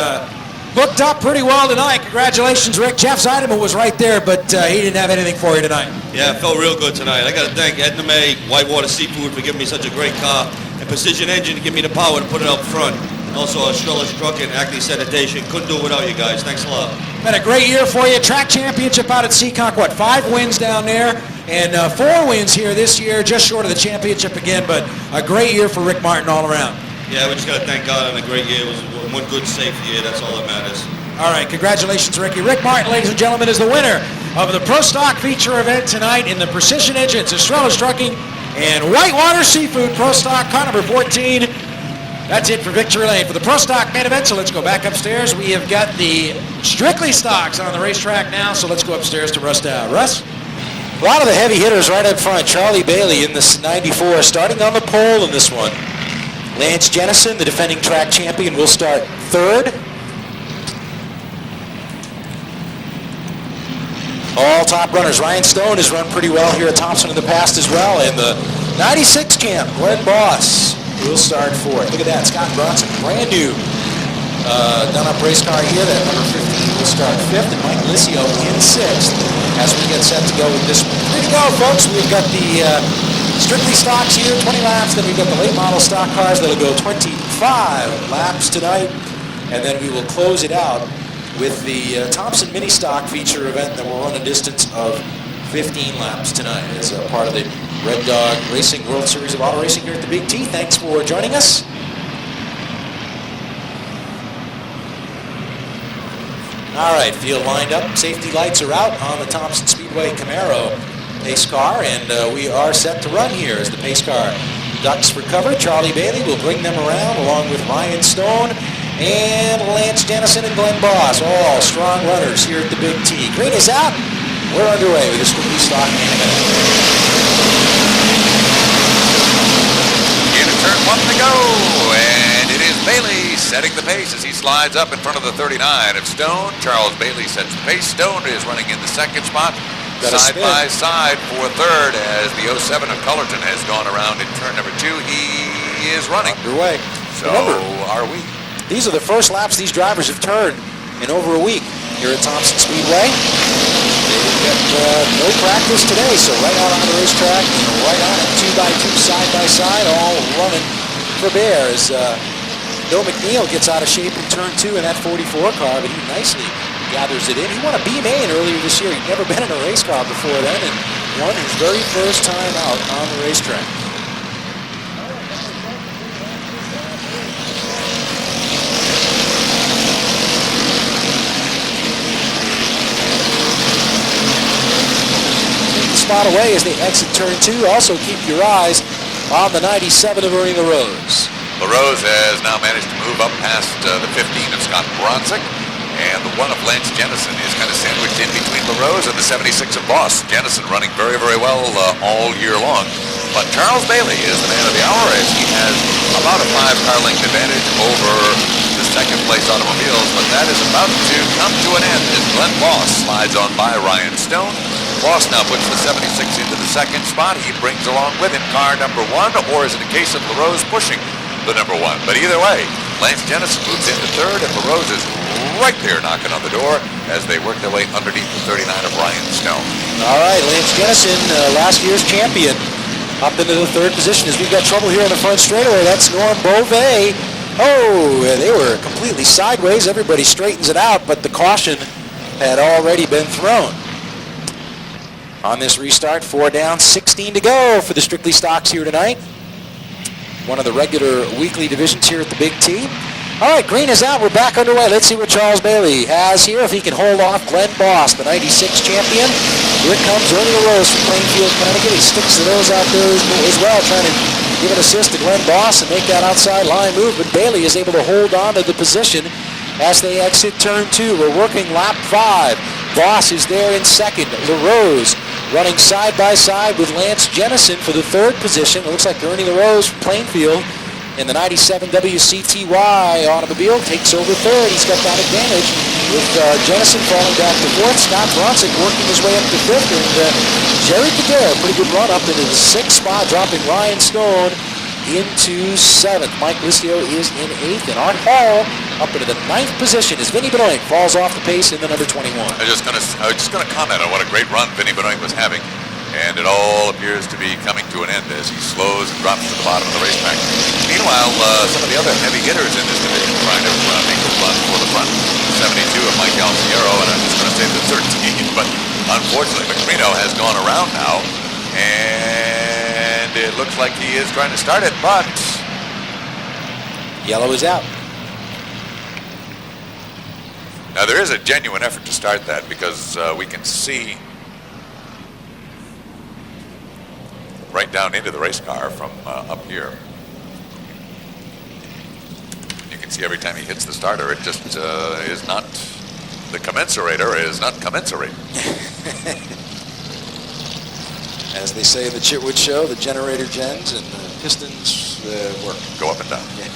booked up pretty well tonight. Congratulations, Rick. Jeff Zeideman was right there, but he didn't have anything for you tonight. Yeah, it felt real good tonight. I got to thank Edna May, Whitewater Seafood, for giving me such a great car, and Precision Engine to give me the power to put it up front. Also, Australia's Truck and Acne Sanitation. Couldn't do it without you guys. Thanks a lot. Been a great year for you. Track championship out at Seekonk, 5 wins down there, and 4 wins here this year, just short of the championship again, but a great year for Rick Martin all around. Yeah, we just got to thank God on a great year. It was one good, safe year. That's all that matters. All right, congratulations, Ricky. Rick Martin, ladies and gentlemen, is the winner of the Pro Stock feature event tonight in the Precision Engines, Australia's Trucking, and Whitewater Seafood Pro Stock, car number 14. That's it for Victory Lane for the Pro Stock main event, so let's go back upstairs. We have got the Strictly Stocks on the racetrack now, so let's go upstairs to Russ Dowd. Russ? A lot of the heavy hitters right up front. Charlie Bailey in this 94, starting on the pole in this one. Lance Jennison, the defending track champion, will start 3rd. All top runners. Ryan Stone has run pretty well here at Thompson in the past as well, and the 96 champ, Glenn Boss, will start 4th. Look at that, Scott Bronson, brand new done-up race car here. That number 15 will start 5th, and Mike Licio in 6th as we get set to go with this one. Here to go, folks. We've got the Strictly Stocks here, 20 laps. Then we've got the late model stock cars that'll go 25 laps tonight, and then we will close it out with the Thompson Mini Stock feature event that will run a distance of 15 laps tonight as a part of the Red Dog Racing World Series of Auto Racing here at the Big T. Thanks for joining us. All right, field lined up. Safety lights are out on the Thompson Speedway Camaro pace car, and we are set to run here as the pace car ducks for cover. Charlie Bailey will bring them around along with Ryan Stone and Lance Jennison and Glenn Boss, all strong runners here at the Big T. Green is out. We're underway with this Strictly Stock main event. Into turn 1 to go, and it is Bailey setting the pace as he slides up in front of the 39 of Stone. Charles Bailey sets the pace. Stone is running in the 2nd spot, side by side for 3rd as the 07 of Cullerton has gone around in turn number 2. He is running. Underway. So Remember, are we. these are the first laps these drivers have turned in over a week here at Thompson Speedway. They've got no practice today, so right out on the racetrack, right on it, 2x2, side by side, all running for bear as Bill McNeil gets out of shape in turn 2 in that 44 car, but he nicely gathers it in. He won a B-Main earlier this year. He'd never been in a race car before then, and won his very first time out on the racetrack. Spot away as they exit turn 2. Also keep your eyes on the 97 of Marina Rose. LaRose has now managed to move up past the 15 of Scott Bronzik, and the 1 of Lance Jennison is kind of sandwiched in between LaRose and the 76 of Boss. Jennison running very, very well all year long. But Charles Bailey is the man of the hour as he has about a 5-car length advantage over the 2nd place automobiles, but that is about to come to an end as Glenn Boss slides on by Ryan Stone. Boss now puts the 76 into the 2nd spot. He brings along with him car number 1, or is it a case of LaRose pushing the number 1? But either way, Lance Jennison moves into 3rd, and LaRose is right there knocking on the door as they work their way underneath the 39 of Ryan Stone. All right, Lance Jennison, last year's champion, up into the 3rd position as we've got trouble here on the front straightaway. That's Norm Beauvais. Oh, they were completely sideways. Everybody straightens it out, but the caution had already been thrown. On this restart, 4 down, 16 to go for the Strictly Stocks here tonight. One of the regular weekly divisions here at the Big T. All right, green is out. We're back underway. Let's see what Charles Bailey has here. If he can hold off Glenn Boss, the 96 champion. Here comes Ernie LaRose from Plainfield, Connecticut. He sticks the nose out there as well, trying to give an assist to Glenn Boss and make that outside line move. But Bailey is able to hold on to the position as they exit turn 2. We're working lap 5. Boss is there in second. LaRose running side by side with Lance Jennison for the 3rd position. It looks like Ernie LaRose from Plainfield in the 97 WCTY automobile takes over 3rd. He's got that advantage with Jennison falling back to 4th. Scott Bronsick working his way up to 5th. And Jerry Kadare, pretty good run up into the 6th spot, dropping Ryan Stone into 7th. Mike Liscio is in 8th. And Art Hall up into the 9th position as Vinny Benoit falls off the pace in the number 21. I was just gonna comment on what a great run Vinny Benoit was having. And it all appears to be coming to an end as he slows and drops to the bottom of the racetrack. Meanwhile, some of the other heavy hitters in this division trying to make a run for the front. 72 of Mike Alciero, and I'm just going to say the 13, but unfortunately Macrino has gone around now, and it looks like he is trying to start it, but yellow is out. Now there is a genuine effort to start that because we can see right down into the race car from up here. You can see every time he hits the starter, it just is not, the commensurator is not commensurate. As they say in the Chitwood Show, the generator gens and the pistons work. Go up and down. Yeah.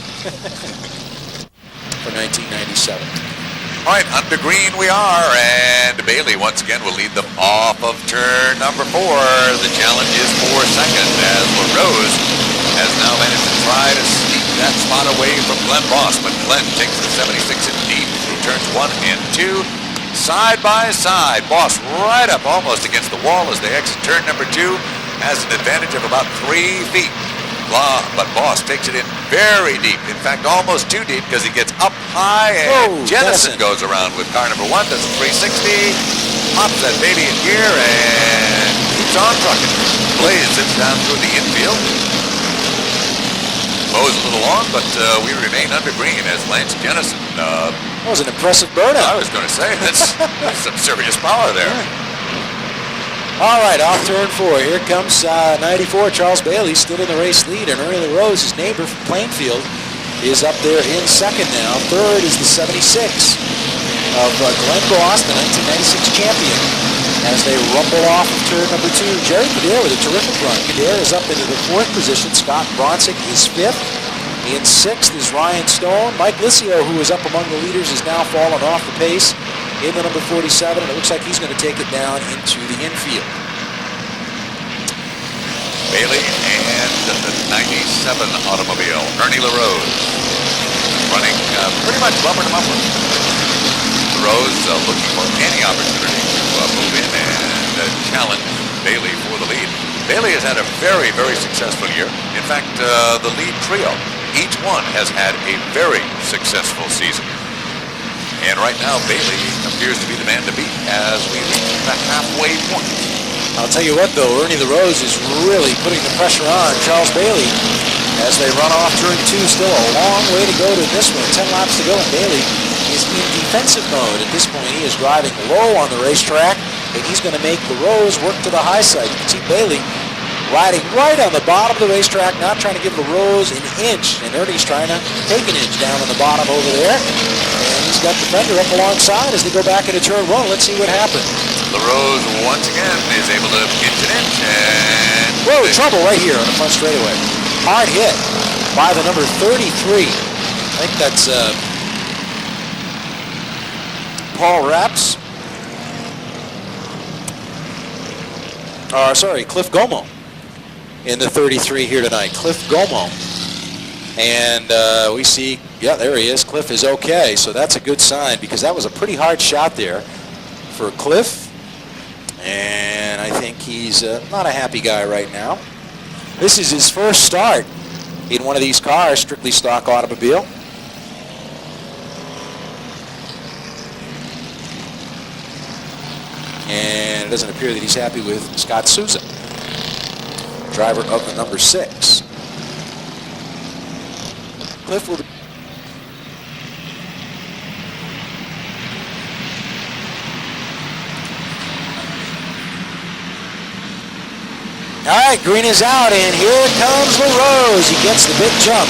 For 1997. All right, under green we are, and Bailey once again will lead them off of turn number 4. The challenge is for second as LaRose has now managed to try to sneak that spot away from Glenn Boss, but Glenn takes the 76 in deep through turns 1 and 2. Side by side, Boss right up almost against the wall as they exit turn number 2, has an advantage of about 3 feet. But Boss takes it in very deep. In fact, almost too deep because he gets up high and Jennison goes around with car number 1. Does a 360. Pops that baby in gear and keeps on trucking. Blaze zips down through the infield. Mows a little long, but we remain under green as Lance Jennison. That was an impressive burnout. I was going to say, that's some serious power there. All right, off turn 4. Here comes 94. Charles Bailey still in the race lead, and Ernie LaRose, his neighbor from Plainfield, is up there in second now. Third is the 76 of Glenn Boss, the 1996 champion, as they rumble off of turn number 2. Jerry Kadare with a terrific run. Kadare is up into the 4th position. Scott Bronsick is 5th. In 6th is Ryan Stone. Mike Liscio, who is up among the leaders, is now fallen off the pace in the number 47, and it looks like he's going to take it down into the infield. Bailey and the 97 automobile, Ernie LaRose, running pretty much bumper to bumper. LaRose looking for any opportunity to move in and challenge Bailey for the lead. Bailey has had a very, very successful year. In fact, the lead trio, each one has had a very successful season. And right now, Bailey appears to be the man to beat as we reach the halfway point. I'll tell you what, though, Ernie LaRose is really putting the pressure on Charles Bailey as they run off turn 2. Still a long way to go to this one. 10 laps to go, and Bailey is in defensive mode. At this point, he is driving low on the racetrack, and he's going to make LaRose work to the high side. You can see Bailey riding right on the bottom of the racetrack, not trying to give LaRose an inch, and Ernie's trying to take an inch down on the bottom over there. And he's got the fender up alongside as they go back into turn 1. Let's see what happens. LaRose once again is able to inch an inch and... Whoa, trouble right here on the front straightaway. Hard hit by the number 33. I think that's Paul Rapps. Sorry, Cliff Gomo in the 33 here tonight. Cliff Gomo. And we see, yeah, there he is. Cliff is okay, so that's a good sign because that was a pretty hard shot there for Cliff. And I think he's not a happy guy right now. This is his first start in one of these cars, strictly stock automobile. And it doesn't appear that he's happy with Scott Souza, driver of the number 6. Cliff will All right, green is out, and here comes LaRose. He gets the big jump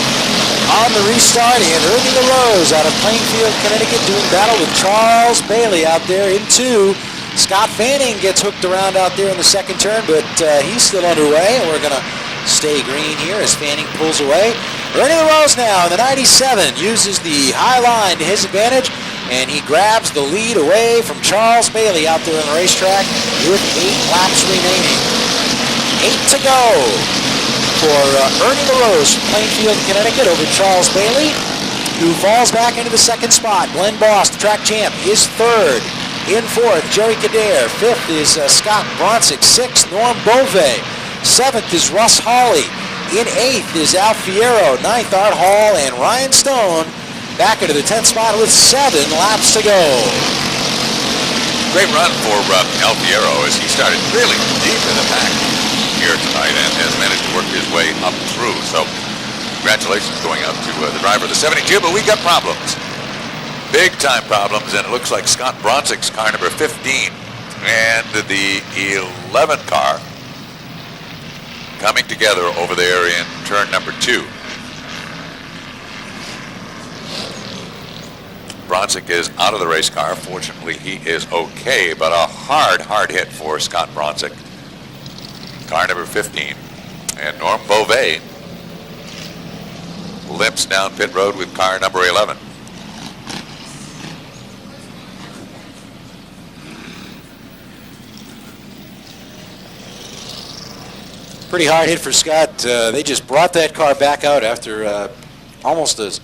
on the restart, and Ernie LaRose out of Plainfield, Connecticut, doing battle with Charles Bailey out there in 2. Scott Fanning gets hooked around out there in the second turn, but he's still underway, and we're going to stay green here as Fanning pulls away. Ernie LaRose now in the 97 uses the high line to his advantage, and he grabs the lead away from Charles Bailey out there on the racetrack with 8 laps remaining. 8 to go for Ernie LaRose from Plainfield, Connecticut over Charles Bailey, who falls back into the second spot. Glenn Boss, the track champ, is third. In fourth, Jerry Kader. Fifth is Scott Bronsick. Sixth, Norm Bove. Seventh is Russ Hawley. In eighth is Al Fierro. Ninth, Art Hall, and Ryan Stone back into the 10th spot with 7 laps to go. Great run for Al Fierro as he started really deep in the pack here tonight and has managed to work his way up through. So congratulations going out to the driver of the 72, but we got problems. Big time problems, and it looks like Scott Bronsick's car number 15 and the 11 car coming together over there in turn number 2. Bronsick is out of the race car. Fortunately, he is okay, but a hard hit for Scott Bronsick. Car number 15. And Norm Bove limps down pit road with car number 11. Pretty hard hit for Scott. They just brought that car back out after almost the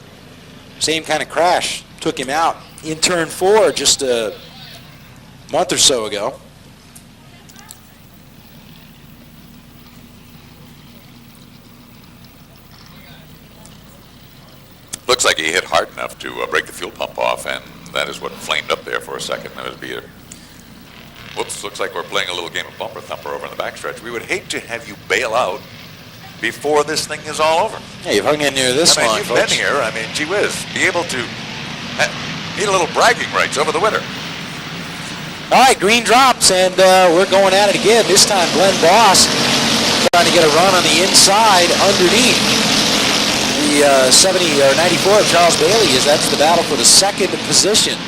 same kind of crash. Took him out in turn 4 just a month or so ago. Looks like he hit hard enough to break the fuel pump off, and that is what flamed up there for a second. That would be a... Whoops, looks like we're playing a little game of bumper thumper over in the backstretch. We would hate to have you bail out before this thing is all over. Yeah, you've hung in near this line, you've folks. been here. I mean, gee whiz, be able to need a little bragging rights over the winter. All right, green drops, and we're going at it again. This time, Glenn Boss trying to get a run on the inside underneath the 70 or 94 of Charles Bailey, as that's the battle for the second position.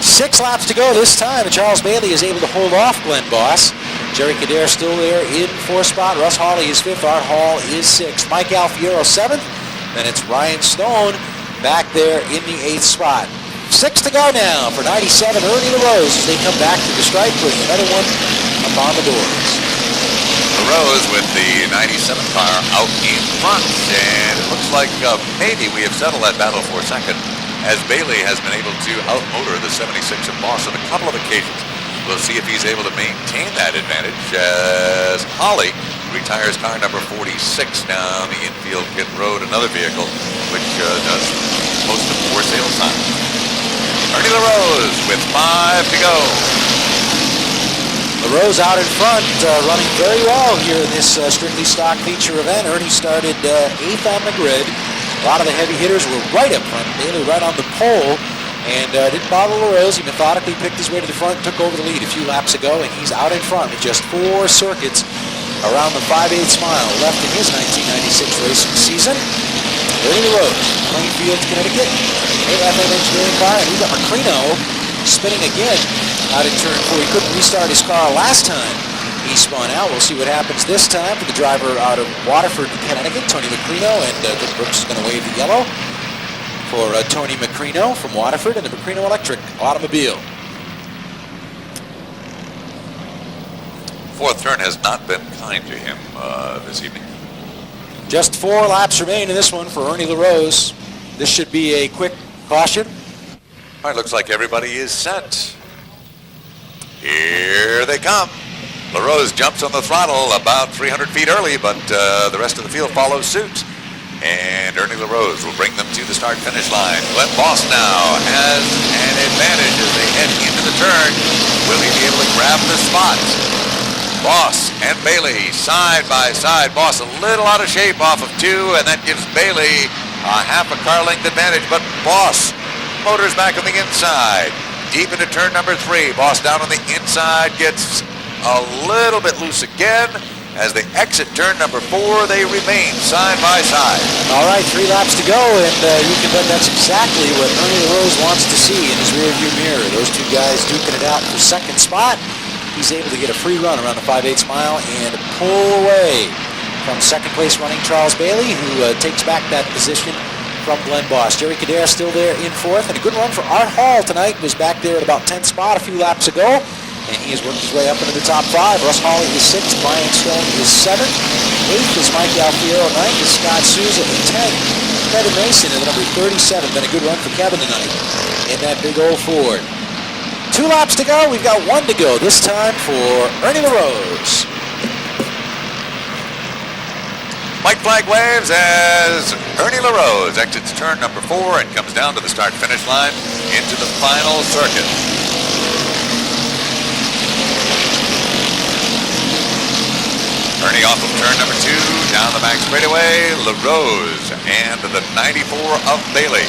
6 laps to go this time, and Charles Bailey is able to hold off Glenn Boss. Jerry Kader still there in 4th spot. Russ Hawley is 5th. Art Hall is 6th. Mike Alfiero 7th. Then it's Ryan Stone back there in the 8th spot. 6 to go now for 97 Ernie LaRose as they come back to the stripe, putting another one upon the boards. LaRose with the 97 car out in front, and it looks like maybe we have settled that battle for a second, as Bailey has been able to outmotor the 76 of Boss on a couple of occasions. We'll see if he's able to maintain that advantage as Holly retires car number 46 down the infield pit road, another vehicle which does most of for sale sign. Ernie LaRose with 5 to go. LaRose out in front, running very well here in this strictly stock feature event. Ernie started 8th on the grid. A lot of the heavy hitters were right up front. Bailey right on the pole, and didn't bother LaRose. He methodically picked his way to the front, took over the lead a few laps ago, and he's out in front with just 4 circuits around the 5/8 mile left in his 1996 racing season. Ernie LaRose, Plainfield, Connecticut, AFM engineering car, and we got Macrino spinning again out in turn 4. He couldn't restart his car last time he spun out. We'll see what happens this time for the driver out of Waterford, Connecticut, Tony Macrino, and Dick Brooks is going to wave the yellow for Tony Macrino from Waterford and the Macrino Electric Automobile. 4th turn has not been kind to him this evening. Just 4 laps remain in this one for Ernie LaRose. This should be a quick caution. All right, looks like everybody is set. Here they come. LaRose jumps on the throttle about 300 feet early, but the rest of the field follows suit. And Ernie LaRose will bring them to the start-finish line. Glenn Boss now has an advantage as they head into the turn. Will he be able to grab the spot? Boss and Bailey side by side. Boss a little out of shape off of 2, and that gives Bailey a half a car length advantage, but Boss motors back on the inside. Deep into turn number 3. Boss down on the inside, gets a little bit loose again, As they exit turn number 4, they remain side by side. All right, 3 laps to go, and you can bet that's exactly what Ernie LaRose wants to see in his rearview mirror. Those 2 guys duking it out for second spot. He's able to get a free run around the 5/8 mile and pull away from second place running Charles Bailey, who takes back that position from Glenn Boss. Jerry Cadere still there in 4th, and a good run for Art Hall tonight. Was back there at about 10th spot a few laps ago. And he has worked his way up into the top 5. Russ Hawley is 6th. Brian Stone is 7th. 8th is Mike Alfiero. 9th is Scott Souza. And 10th, Kevin Mason in the number 37. Been a good run for Kevin tonight in that big old Ford. 2 laps to go. We've got 1 to go. This time for Ernie LaRose. White flag waves as Ernie LaRose exits turn number 4 and comes down to the start-finish line into the final circuit. Ernie off of turn number 2, down the back straightaway, LaRose and the 94 of Bailey.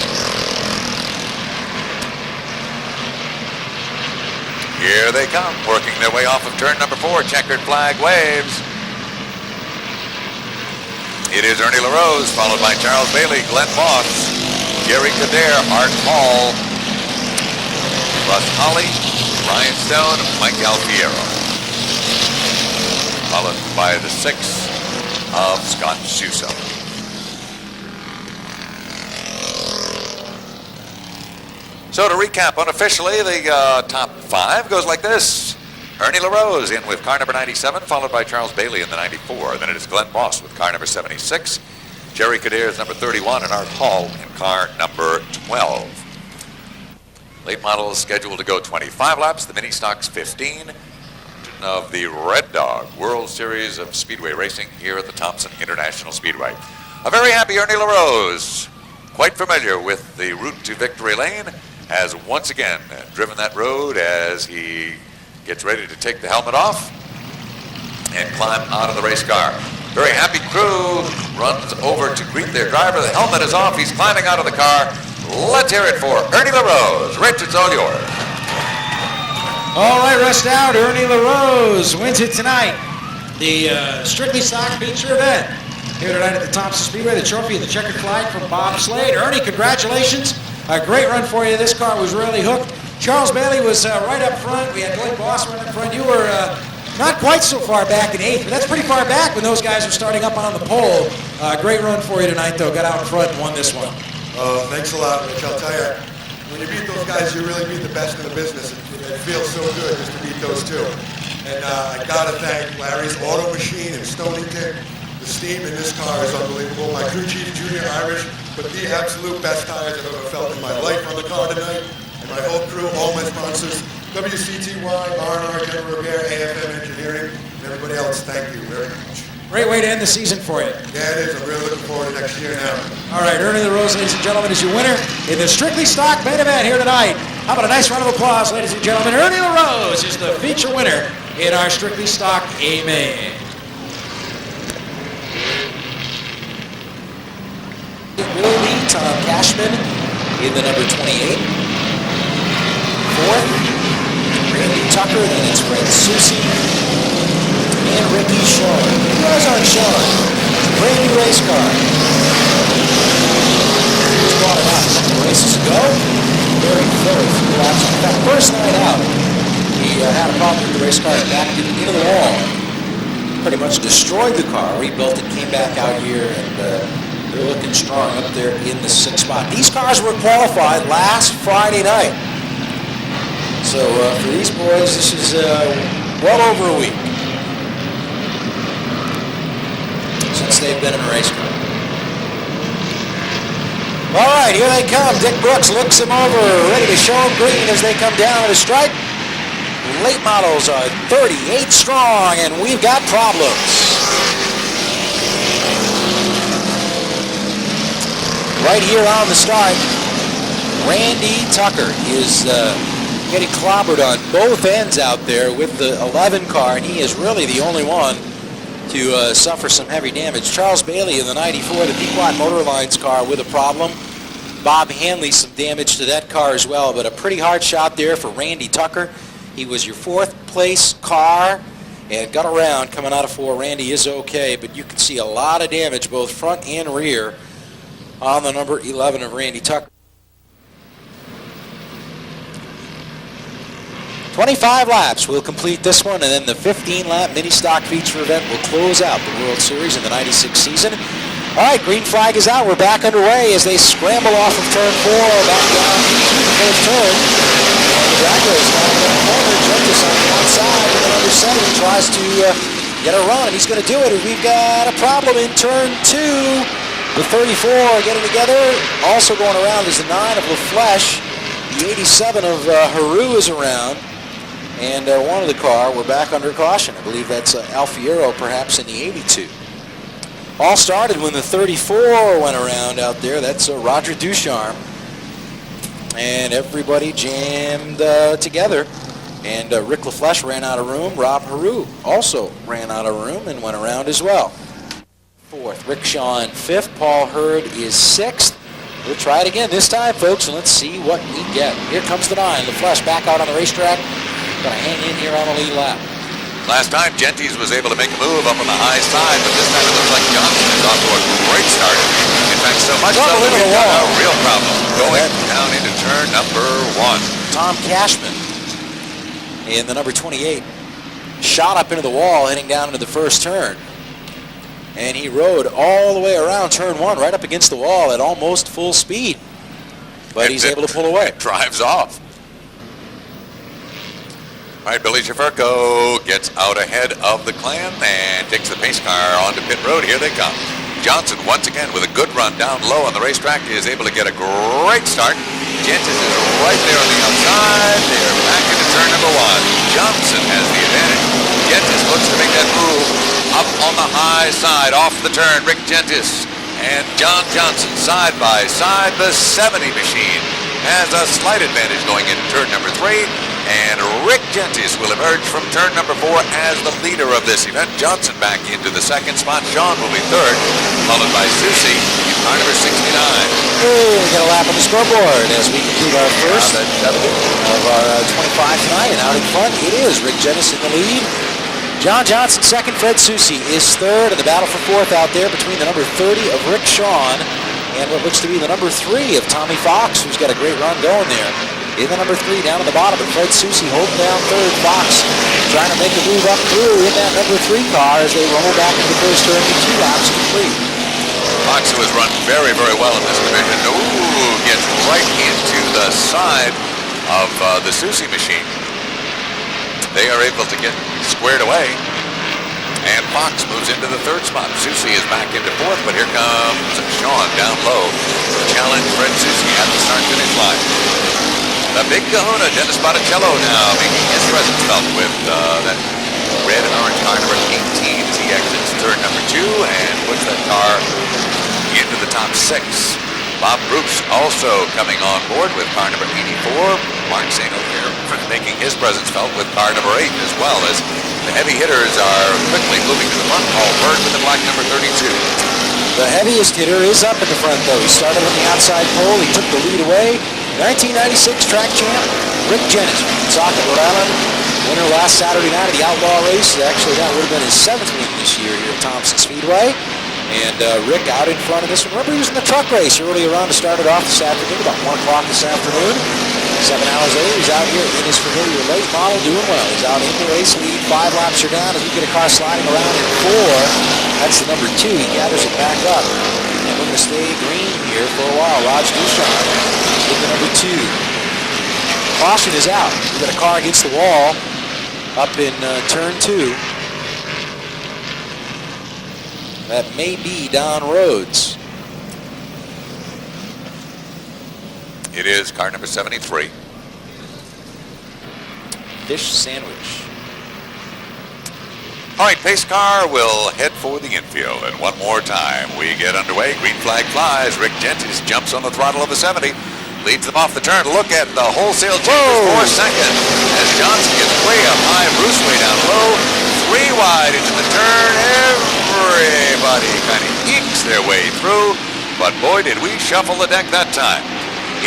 Here they come, working their way off of turn number 4, checkered flag waves. It is Ernie LaRose, followed by Charles Bailey, Glenn Moss, Gary Cadere, Art Hall, Russ Hawley, Brian Stone, Mike Alfiero. Followed by the 6th of Scott Souza. So to recap unofficially, the top 5 goes like this. Ernie LaRose in with car number 97, followed by Charles Bailey in the 94. Then it is Glenn Boss with car number 76. Jerry Cadere is number 31, and Art Hall in car number 12. Late model is scheduled to go 25 laps. The mini stock's 15. Of the Red Dog World Series of Speedway Racing here at the Thompson International Speedway. A very happy Ernie LaRose, quite familiar with the route to victory lane, has once again driven that road as he gets ready to take the helmet off and climb out of the race car. Very happy crew runs over to greet their driver. The helmet is off. He's climbing out of the car. Let's hear it for Ernie LaRose. Rich, it's all yours. All right, rest out. Ernie LaRose wins it tonight. The Strictly Stock feature event here tonight at the Thompson Speedway. The trophy of the checkered flag from Bob Slade. Ernie, congratulations. A great run for you. This car was really hooked. Charles Bailey was right up front. We had Glenn Boss right up front. You were not quite so far back in 8th, but that's pretty far back when those guys were starting up on the pole. Great run for you tonight, though. Got out in front and won this one. Thanks a lot, Rich. I'll tell you, when you beat those guys, you really beat the best in the business. It feels so good just to beat those 2. And I got to thank Larry's Auto Machine in Stonington. The steam in this car is unbelievable. My crew chief, Junior Irish, put the absolute best tires I've ever felt in my life on the car tonight. And my whole crew, all my sponsors, WCTY, R&R, General Repair, AFM Engineering, and everybody else, thank you very much. Great way to end the season for you. Yeah, it is. I'm really looking forward to next year now. All right, Ernie LaRose, ladies and gentlemen, is your winner in the Strictly Stock main event here tonight. How about a nice round of applause, ladies and gentlemen? Ernie LaRose is the feature winner in our Strictly Stock A-Main. Willie Lee, Tom Cashman in the number 28. 4th, Randy Tucker, then it's Fred Susi and Ricky Shaw. Who was on Shaw? Brand new race car. Just brought it out. Races go. Very few laps. In fact, first night out, he had a problem with the race car and backed it into the wall. Pretty much destroyed the car, rebuilt it, came back out here, and they're looking strong up there in the 6th spot. These cars were qualified last Friday night. So for these boys, this is well over a week since they've been in a race car. All right, here they come. Dick Brooks looks them over, ready to show them green as they come down the stripe. Late models are 38 strong, and we've got problems. Right here on the start, Randy Tucker is getting clobbered on both ends out there with the 11 car, and he is really the only one to suffer some heavy damage. Charles Bailey in the 94, the Pequot Motorlines car, with a problem. Bob Hanley, some damage to that car as well, but a pretty hard shot there for Randy Tucker. He was your 4th place car and got around coming out of 4. Randy is okay, but you can see a lot of damage both front and rear on the number 11 of Randy Tucker. 25 laps will complete this one, and then the 15-lap mini stock feature event will close out the World Series in the 96 season. All right, green flag is out. We're back underway as they scramble off of turn 4, back down into the first turn. And the drag race down in the corner. Justice on the outside, and the number 7 tries to get a run, and he's going to do it. And we've got a problem in turn 2. The 34 getting together. Also going around is the 9 of LaFleche. The 87 of Haru is around. And one of the car, we're back under caution. I believe that's Alfiero, perhaps in the 82. All started when the 34 went around out there. That's Roger Ducharme. And everybody jammed together. And Rick LaFleche ran out of room. Rob Haru also ran out of room and went around as well. 4th. Rick Shaw 5th. Paul Hurd is 6th. We'll try it again this time, folks, and let's see what we get. Here comes the 9. LaFleche back out on the racetrack. Going to hang in here on the lead lap. Last time, Gentes was able to make a move up on the high side, but this time it looks like Johnson is off to a great start. In fact, so much so that we've got a real problem going down into turn number 1. Tom Cashman in the number 28 shot up into the wall heading down into the first turn. And he rode all the way around turn 1 right up against the wall at almost full speed. But he's able to pull away. Drives off. All right, Billy Shafurko gets out ahead of the clan and takes the pace car onto pit road. Here they come. Johnson, once again, with a good run down low on the racetrack, is able to get a great start. Gentes is right there on the outside. They're back into turn number 1. Johnson has the advantage. Gentes looks to make that move up on the high side, off the turn. Rick Gentes and John Johnson side by side. The 70 machine has a slight advantage going into turn number 3. And Rick Gentes will emerge from turn number 4 as the leader of this event. Johnson back into the 2nd spot. Sean will be 3rd, followed by Susie in car number 69. Hey, we got a lap on the scoreboard as we conclude our first of our 25 tonight. And out in front, it is Rick Gentes in the lead. John Johnson 2nd, Fred Susie is 3rd, and the battle for 4th out there between the number 30 of Rick Shawn and what looks to be the number 3 of Tommy Fox, who's got a great run going there. In the number 3 down at the bottom, but Fred Susie holding down 3rd. Fox trying to make a move up through in that number 3 car as they roll back into the first turn with 2 laps complete. Fox, who has run very, very well in this division, gets right into the side of the Susie machine. They are able to get squared away, and Fox moves into the 3rd spot. Susie is back into 4th, but here comes Sean down low to challenge Fred Susie at the start-finish line. The big kahuna, Dennis Botticello, now making his presence felt with that red and orange car number 18 as he exits turn number 2 and puts that car into the top 6. Bob Bruce also coming on board with car number 84. Mark St. Hilaire making his presence felt with car number 8, as well as the heavy hitters are quickly moving to the front. Paul Berg with the black number 32. The heaviest hitter is up in the front, though. He started on the outside pole. He took the lead away. 1996 track champ, Rick Gentes from Woonsocket, Rhode Island. Winner last Saturday night of the Outlaw race. Actually, that would have been his 7th win this year here at Thompson Speedway. And Rick out in front of this one. Remember, he was in the truck race earlier on to start it off this afternoon, about 1 o'clock this afternoon. 7 hours later, he's out here in his familiar late model doing well. He's out in the race lead. 5 laps are down as we get a car sliding around in 4. That's the number 2. He gathers it back up. And we're going to stay green here for a while. Raj Ducharme with the number 2. Caution is out. We've got a car against the wall up in turn 2. That may be Don Rhodes. It is car number 73. Fish sandwich. All right, pace car will head for the infield. And one more time, we get underway. Green flag flies. Rick Gentes jumps on the throttle of the 70. Leads them off the turn. Look at the wholesale changes for 2nd. As Johnson gets way up high, Bruce way down low. 3 wide into the turn. Everybody kind of ekes their way through. But boy, did we shuffle the deck that time.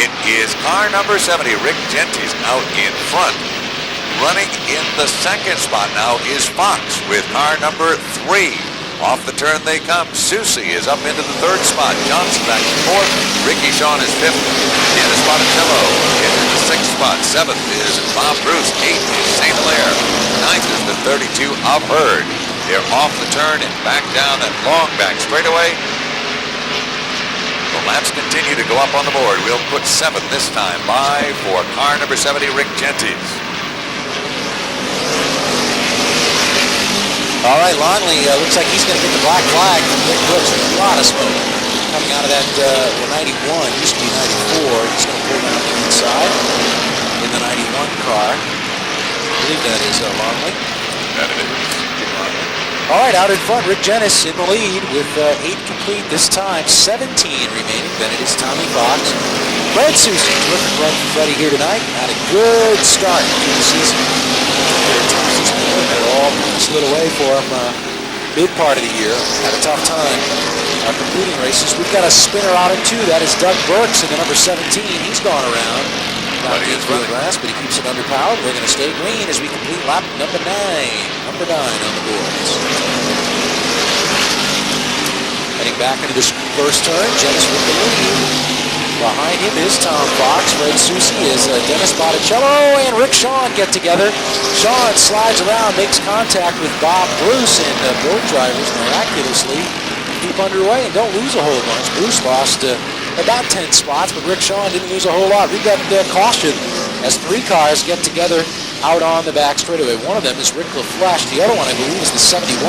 It is car number 70, Rick Gentes, out in front. Running in the second spot now is Fox with car number 3. Off the turn they come. Susie is up into the third spot. Johnson back to fourth. Ricky Shawn is fifth. Dennis Botticello into the sixth spot. Seventh is Bob Bruce. Eighth is St. Hilaire. Ninth is the 32 of Hurd. They're off the turn and back down that long back straightaway. The laps continue to go up on the board. We'll put 7th this time by for car number 70, Rick Gentes. All right, Longley looks like he's going to get the black flag from Rick Brooks. There's a lot of smoke coming out of that 91. Used to be 94. He's going to pull down the inside in the 91 car. I believe that is Longley. That it is. All right, out in front, Rick Gentes in the lead with 8 complete this time, 17 remaining. Then it is Tommy Fox. Fred Susie, terrific run for Freddie here tonight. Had a good start to the season. It all slid away for him mid part of the year. Had a tough time completing races. We've got a spinner out in 2. That is Doug Burks in the number 17. He's gone around. Not being through the grass, but he keeps it underpowered. We're going to stay green as we complete lap number 9. Number 9 on the boards. Heading back into this first turn, Gentes with the lead. Behind him is Tom Fox. Fred Susie is Dennis Botticello and Rick Shawn get together. Shawn slides around, makes contact with Bob Bruce, and both drivers miraculously keep underway and don't lose a whole bunch. Bruce lost about 10 spots, but Rick Shawn didn't lose a whole lot. We've got caution as 3 cars get together out on the back straightaway. One of them is Rick LaFleche. The other one, I believe, is the 71.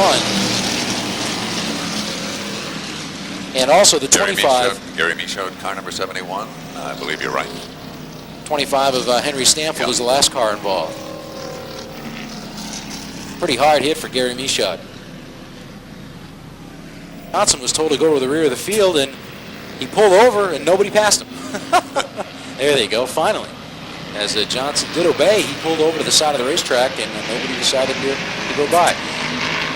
And also the 25. Gary Michaud, car number 71. I believe you're right. 25 of Henry Stanfield was the last car involved. Pretty hard hit for Gary Michaud. Thompson was told to go to the rear of the field, and he pulled over, and nobody passed him. There they go, finally. As Johnson did obey, he pulled over to the side of the racetrack, and nobody decided to go by.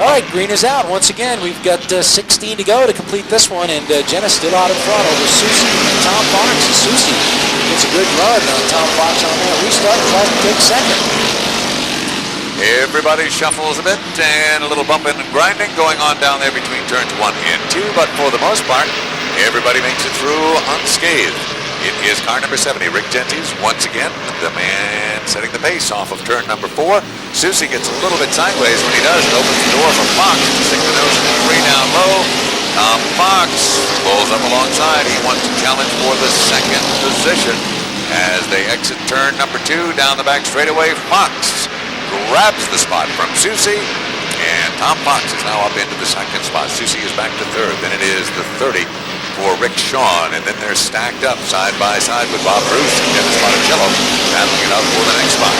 All right, green is out. Once again, we've got 16 to go to complete this one, and Gentes still out in front over Susie and Tom Fox. Susie gets a good run on Tom Fox on that restart and tries to take second. Everybody shuffles a bit, and a little bumping and grinding going on down there between turns 1 and 2, but for the most part, everybody makes it through unscathed. It is car number 70, Rick Gentes, once again, the man setting the pace off of turn number 4. Susie gets a little bit sideways when he does. It opens the door for Fox to stick the nose in the 3 down low. Tom Fox pulls up alongside. He wants to challenge for the second position. As they exit turn number 2 down the back straightaway, Fox grabs the spot from Susie, and Tom Fox is now up into the second spot. Susie is back to third. Then it is the 30 for Rick Shawn, and then they're stacked up side by side with Bob Bruce and Dennis Botticello battling it out for the next spot.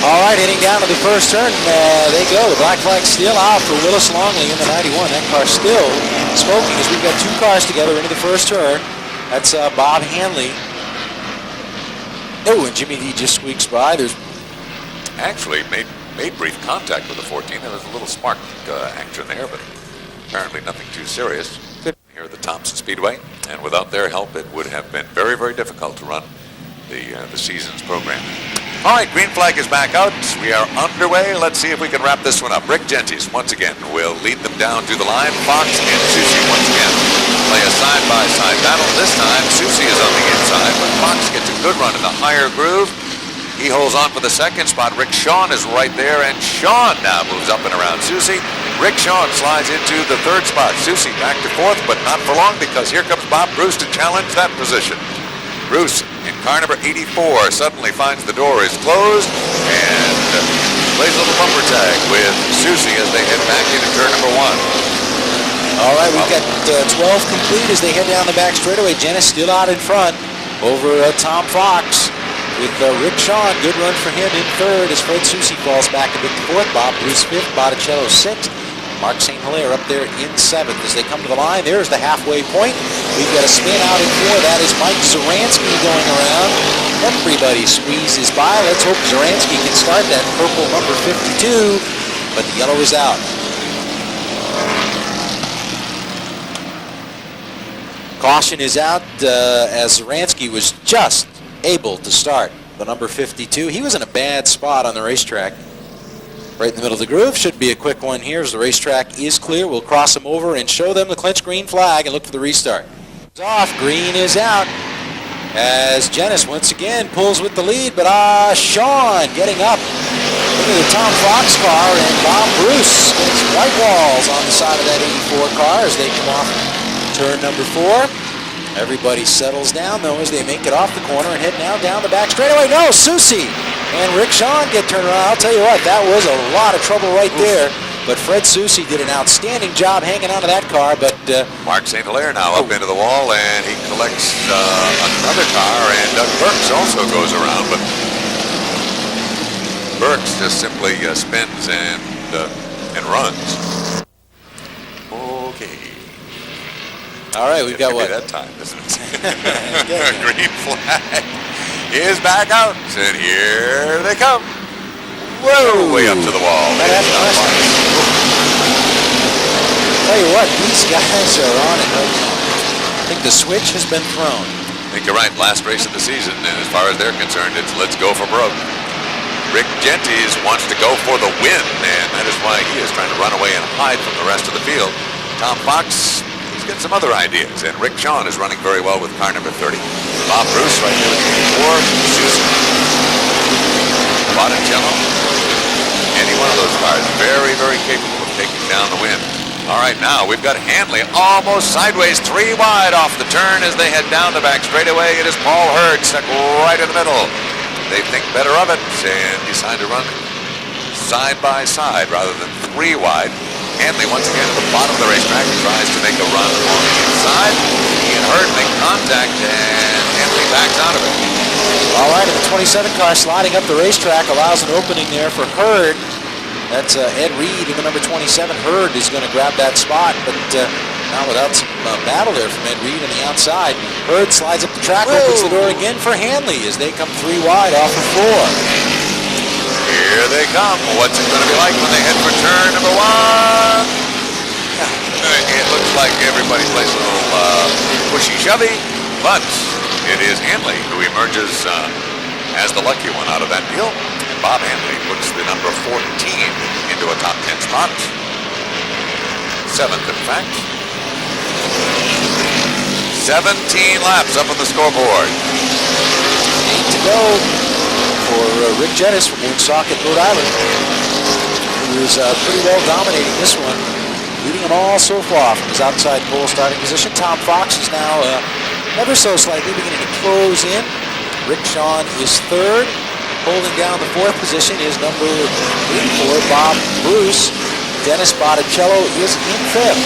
All right, heading down to the first turn, they go. The black flag's still out for Willis Longley in the 91. That car still smoking as we've got 2 cars together into the first turn. That's Bob Hanley. Oh, and Jimmy D just squeaks by. There's actually made brief contact with the 14. There was a little spark action there, but apparently nothing too serious. Here at the Thompson Speedway, and without their help, it would have been very, very difficult to run the season's program. All right, green flag is back out. We are underway. Let's see if we can wrap this one up. Rick Gentes, once again, will lead them down to the line. Fox and Susie once again play a side-by-side battle. This time, Susie is on the inside, but Fox gets a good run in the higher groove. He holds on for the second spot. Rick Shawn is right there, and Shawn now moves up and around Susie. Rick Shawn slides into the third spot. Susie back to fourth, but not for long because here comes Bob Bruce to challenge that position. Bruce in car number 84 suddenly finds the door is closed and plays a little bumper tag with Susie as they head back into turn number 1. All right, we've got 12 complete as they head down the back straightaway. Gentes still out in front over Tom Fox with Rick Shawn. Good run for him in third as Fred Susie falls back a bit to fourth. Bob Bruce fifth, Botticello sixth. Mark St. Hilaire up there in seventh. As they come to the line, there's the halfway point. We've got a spin out in 4. That is Mike Zaransky going around. Everybody squeezes by. Let's hope Zaransky can start that purple number 52, but the yellow is out. Caution is out as Zaransky was just able to start the number 52. He was in a bad spot on the racetrack. Right in the middle of the groove. Should be a quick one here as the racetrack is clear. We'll cross them over and show them the clinch green flag and look for the restart. Off, green is out as Jennis once again pulls with the lead, but Sean getting up into the Tom Fox car, and Bob Bruce gets white walls on the side of that 84 car as they come off turn number 4. Everybody settles down, though, as they make it off the corner and head now down the back straightaway. No, Susie and Rick Sean get turned around. I'll tell you what, that was a lot of trouble right there. But Fred Susie did an outstanding job hanging onto that car. But Mark St. Hilaire now up into the wall, and he collects another car, and Doug Burks also goes around. But Burks just simply spins and runs. Okay. All right, we've got what? That time, isn't it? Green flag is back out, and here they come. Whoa! Way up to the wall. Tell you what, these guys are on it right now. I think the switch has been thrown. I think you're right. Last race of the season, and as far as they're concerned, it's let's go for broke. Rick Gentes wants to go for the win, and that is why he is trying to run away and hide from the rest of the field. Tom Fox, he's got some other ideas, and Rick Sean is running very well with car number 30. Bob Bruce right here with 84. Susan. Botticello. Any one of those cars very, very capable of taking down the win. All right, now we've got Hanley almost sideways, 3 wide off the turn as they head down the back straightaway. It is Paul Hurd stuck right in the middle. They think better of it and decide to run side by side rather than 3 wide. Hanley once again at the bottom of the racetrack tries to make a run on the inside. He and Hurd make contact, and Hanley backs out of it. All right, and the 27 car sliding up the racetrack allows an opening there for Hurd. That's Ed Reed in the number 27. Hurd is going to grab that spot, but not without some battle there from Ed Reed on the outside. Hurd slides up the track, opens the door again for Hanley as they come 3 wide off of 4. Here they come. What's it going to be like when they head for turn number 1? It looks like everybody plays a little pushy-shovey, but it is Hanley who emerges as the lucky one out of that deal. And Bob Hanley puts the number 14 into a top 10 spot. 7th, in fact. 17 laps up on the scoreboard. 8 to go for Rick Gentes from Woonsocket, Rhode Island, who is pretty well dominating this one, leading them all so far from his outside pole starting position. Tom Fox is now ever so slightly beginning to close in. Rick Sean is 3rd. Holding down the 4th position is number 84, Bob Bruce. Dennis Botticello is in 5th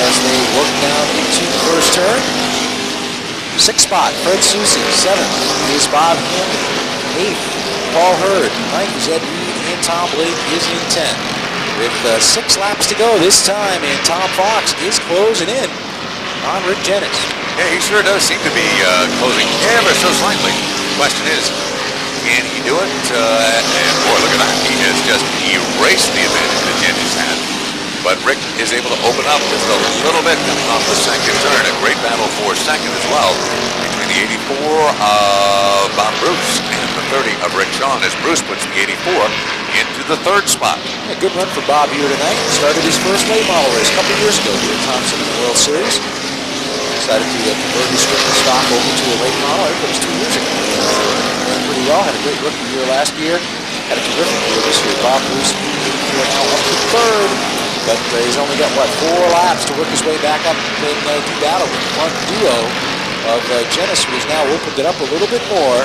as they work down into the first turn. 6th spot, Fred Susie. 7th is Bob Hanley. 8th, Paul Hurd. 9th is Ed Reed, and Tom Blake is in 10th. With 6 laps to go this time, and Tom Fox is closing in on Rick Gentes. Yeah, he sure does seem to be closing ever so slightly. The question is, can he do it? And boy, look at that. He has just erased the advantage that Gentes had. But Rick is able to open up just a little bit coming off the second turn. A great battle for second as well between the 84 of Bob Bruce and the 30 of Rick Sean as Bruce puts the 84 into the 3rd spot. A good run for Bob here tonight. Started his first late model race a couple years ago here at Thompson in the World Series. Decided to convert his strictly stock over to a late model. I think it was 2 years ago. Ran pretty well. Had a great rookie year last year. Had a terrific year this year. Bob Bruce now up to 3rd. But he's only got, 4 laps to work his way back up and do battle with the front duo of Gentes, who has now opened it up a little bit more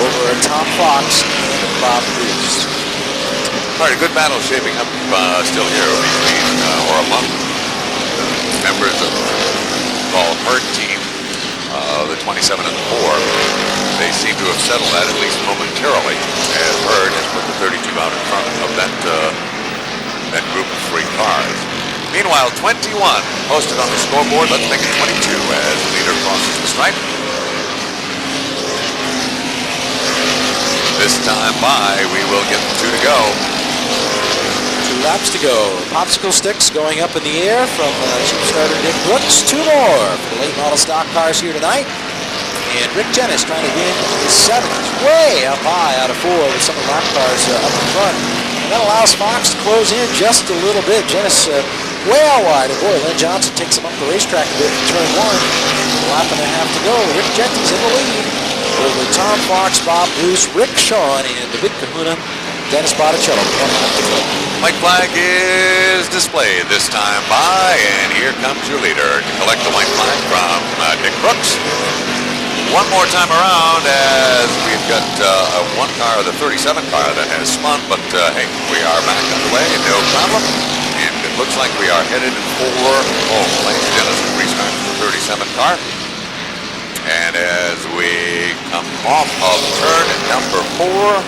over Tom Fox and Bob Bruce. All right, a good battle shaping up still here between, or among members of the Paul Hurd team, the 27 and the 4. They seem to have settled that at least momentarily as Hurd has put the 32 out in front of that group of 3 cars. Meanwhile, 21 posted on the scoreboard. Let's make it 22 as the leader crosses the stripe. This time by, we will get 2 to go. 2 laps to go. Popsicle sticks going up in the air from chief starter Dick Brooks. 2 more for the late model stock cars here tonight. And Rick Jennis trying to win his 7th. Way up high out of 4 with some of the lap cars up in front. And that allows Fox to close in just a little bit. Jennis way out wide. And boy, Len Johnson takes him up the racetrack a bit in turn 1. A lap and a half to go. Rick Jentis in the lead over Tom Fox, Bob Bruce, Rick Shawn, and the big kahuna, Dennis Botticello. 1 lap to go. White flag is displayed this time by, and here comes your leader to collect the white flag from Dick Brooks. One more time around as we've got one car, the 37 car that has spun, but hey, we are back underway, no problem. And it looks like we are headed for home. Ladies and gentlemen, restart for the 37 car. And as we come off of turn number 4,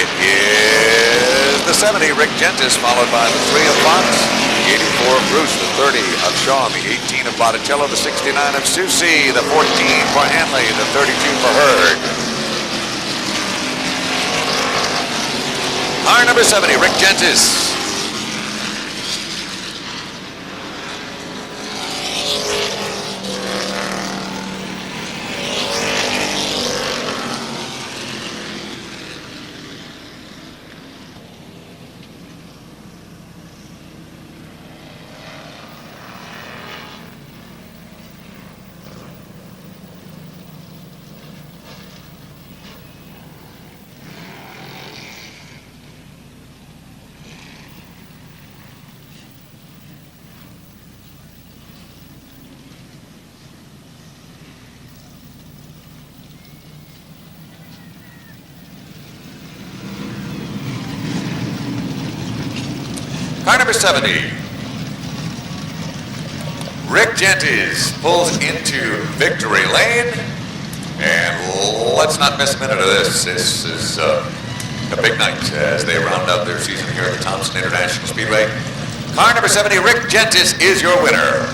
it is the 70, Rick Jentis, followed by the 3 of Fox, the 84 of Bruce, the 30 of Shaw, the 18 of Botticello, the 69 of Susie, the 14 for Hanley, the 32 for Hurd. Car number 70, Rick Jentis. Car number 70, Rick Jentis pulls into victory lane, and let's not miss a minute of this. This is a big night as they round out their season here at the Thompson International Speedway. Car number 70, Rick Jentis is your winner.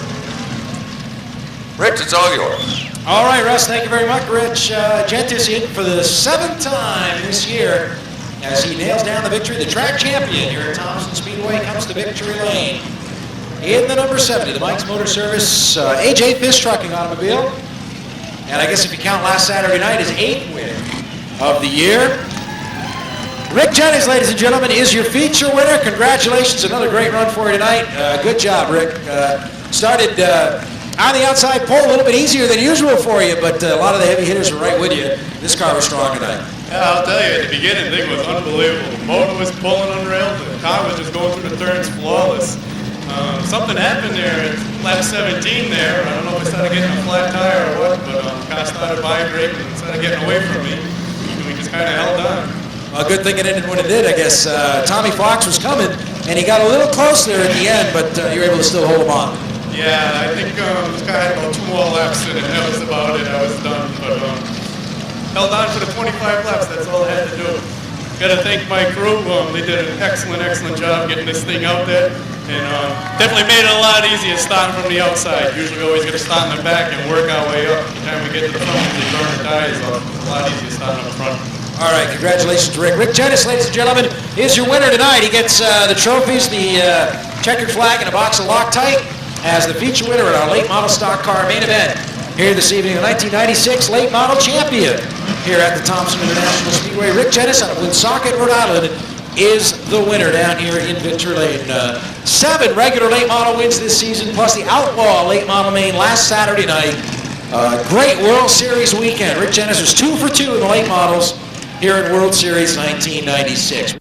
Rich, it's all yours. All right, Russ, thank you very much. Rich Jentis in for the 7th time this year as he nails down the victory. The track champion here at Thompson Speedway comes to victory lane in the number 70, the Mike's Motor Service AJ Fish Trucking automobile. And I guess if you count last Saturday night, his 8th win of the year. Rick Jentis, ladies and gentlemen, is your feature winner. Congratulations, another great run for you tonight. Good job, Rick. Started on the outside pole, a little bit easier than usual for you, but a lot of the heavy hitters were right with you. This car was strong tonight. Yeah, I'll tell you, at the beginning, the thing was unbelievable. The motor was pulling on rails, the car was just going through the turns flawless. Something happened there at lap 17 there. I don't know if I started getting a flat tire or what, but the car started vibrating and started getting away from me. And we just kind of held on. Well, good thing it ended when it did, I guess. Tommy Fox was coming, and he got a little close there at the end, but you were able to still hold him on. Yeah, I think this car had about 2 more laps in it. That was about it. I was done. But held on for the 25 laps. That's all I had to do. Got to thank my crew. They did an excellent job getting this thing out there. And definitely made it a lot easier starting from the outside. Usually we always got to start in the back and work our way up. By the time we get to the front, we burn the tires off. It's a lot easier starting up front. All right, congratulations, Rick. Rick Jentis, ladies and gentlemen, is your winner tonight. He gets the trophies, the checkered flag, and a box of Loctite as the feature winner in our late model stock car main event here this evening. The 1996 late model champion here at the Thompson International Speedway. Rick Jentis out of Woonsocket, Rhode Island, is the winner down here in Victory Lane. 7 regular late model wins this season, plus the Outlaw late model main last Saturday night. Great World Series weekend. Rick Jentis was 2 for 2 in the late models here in World Series 1996.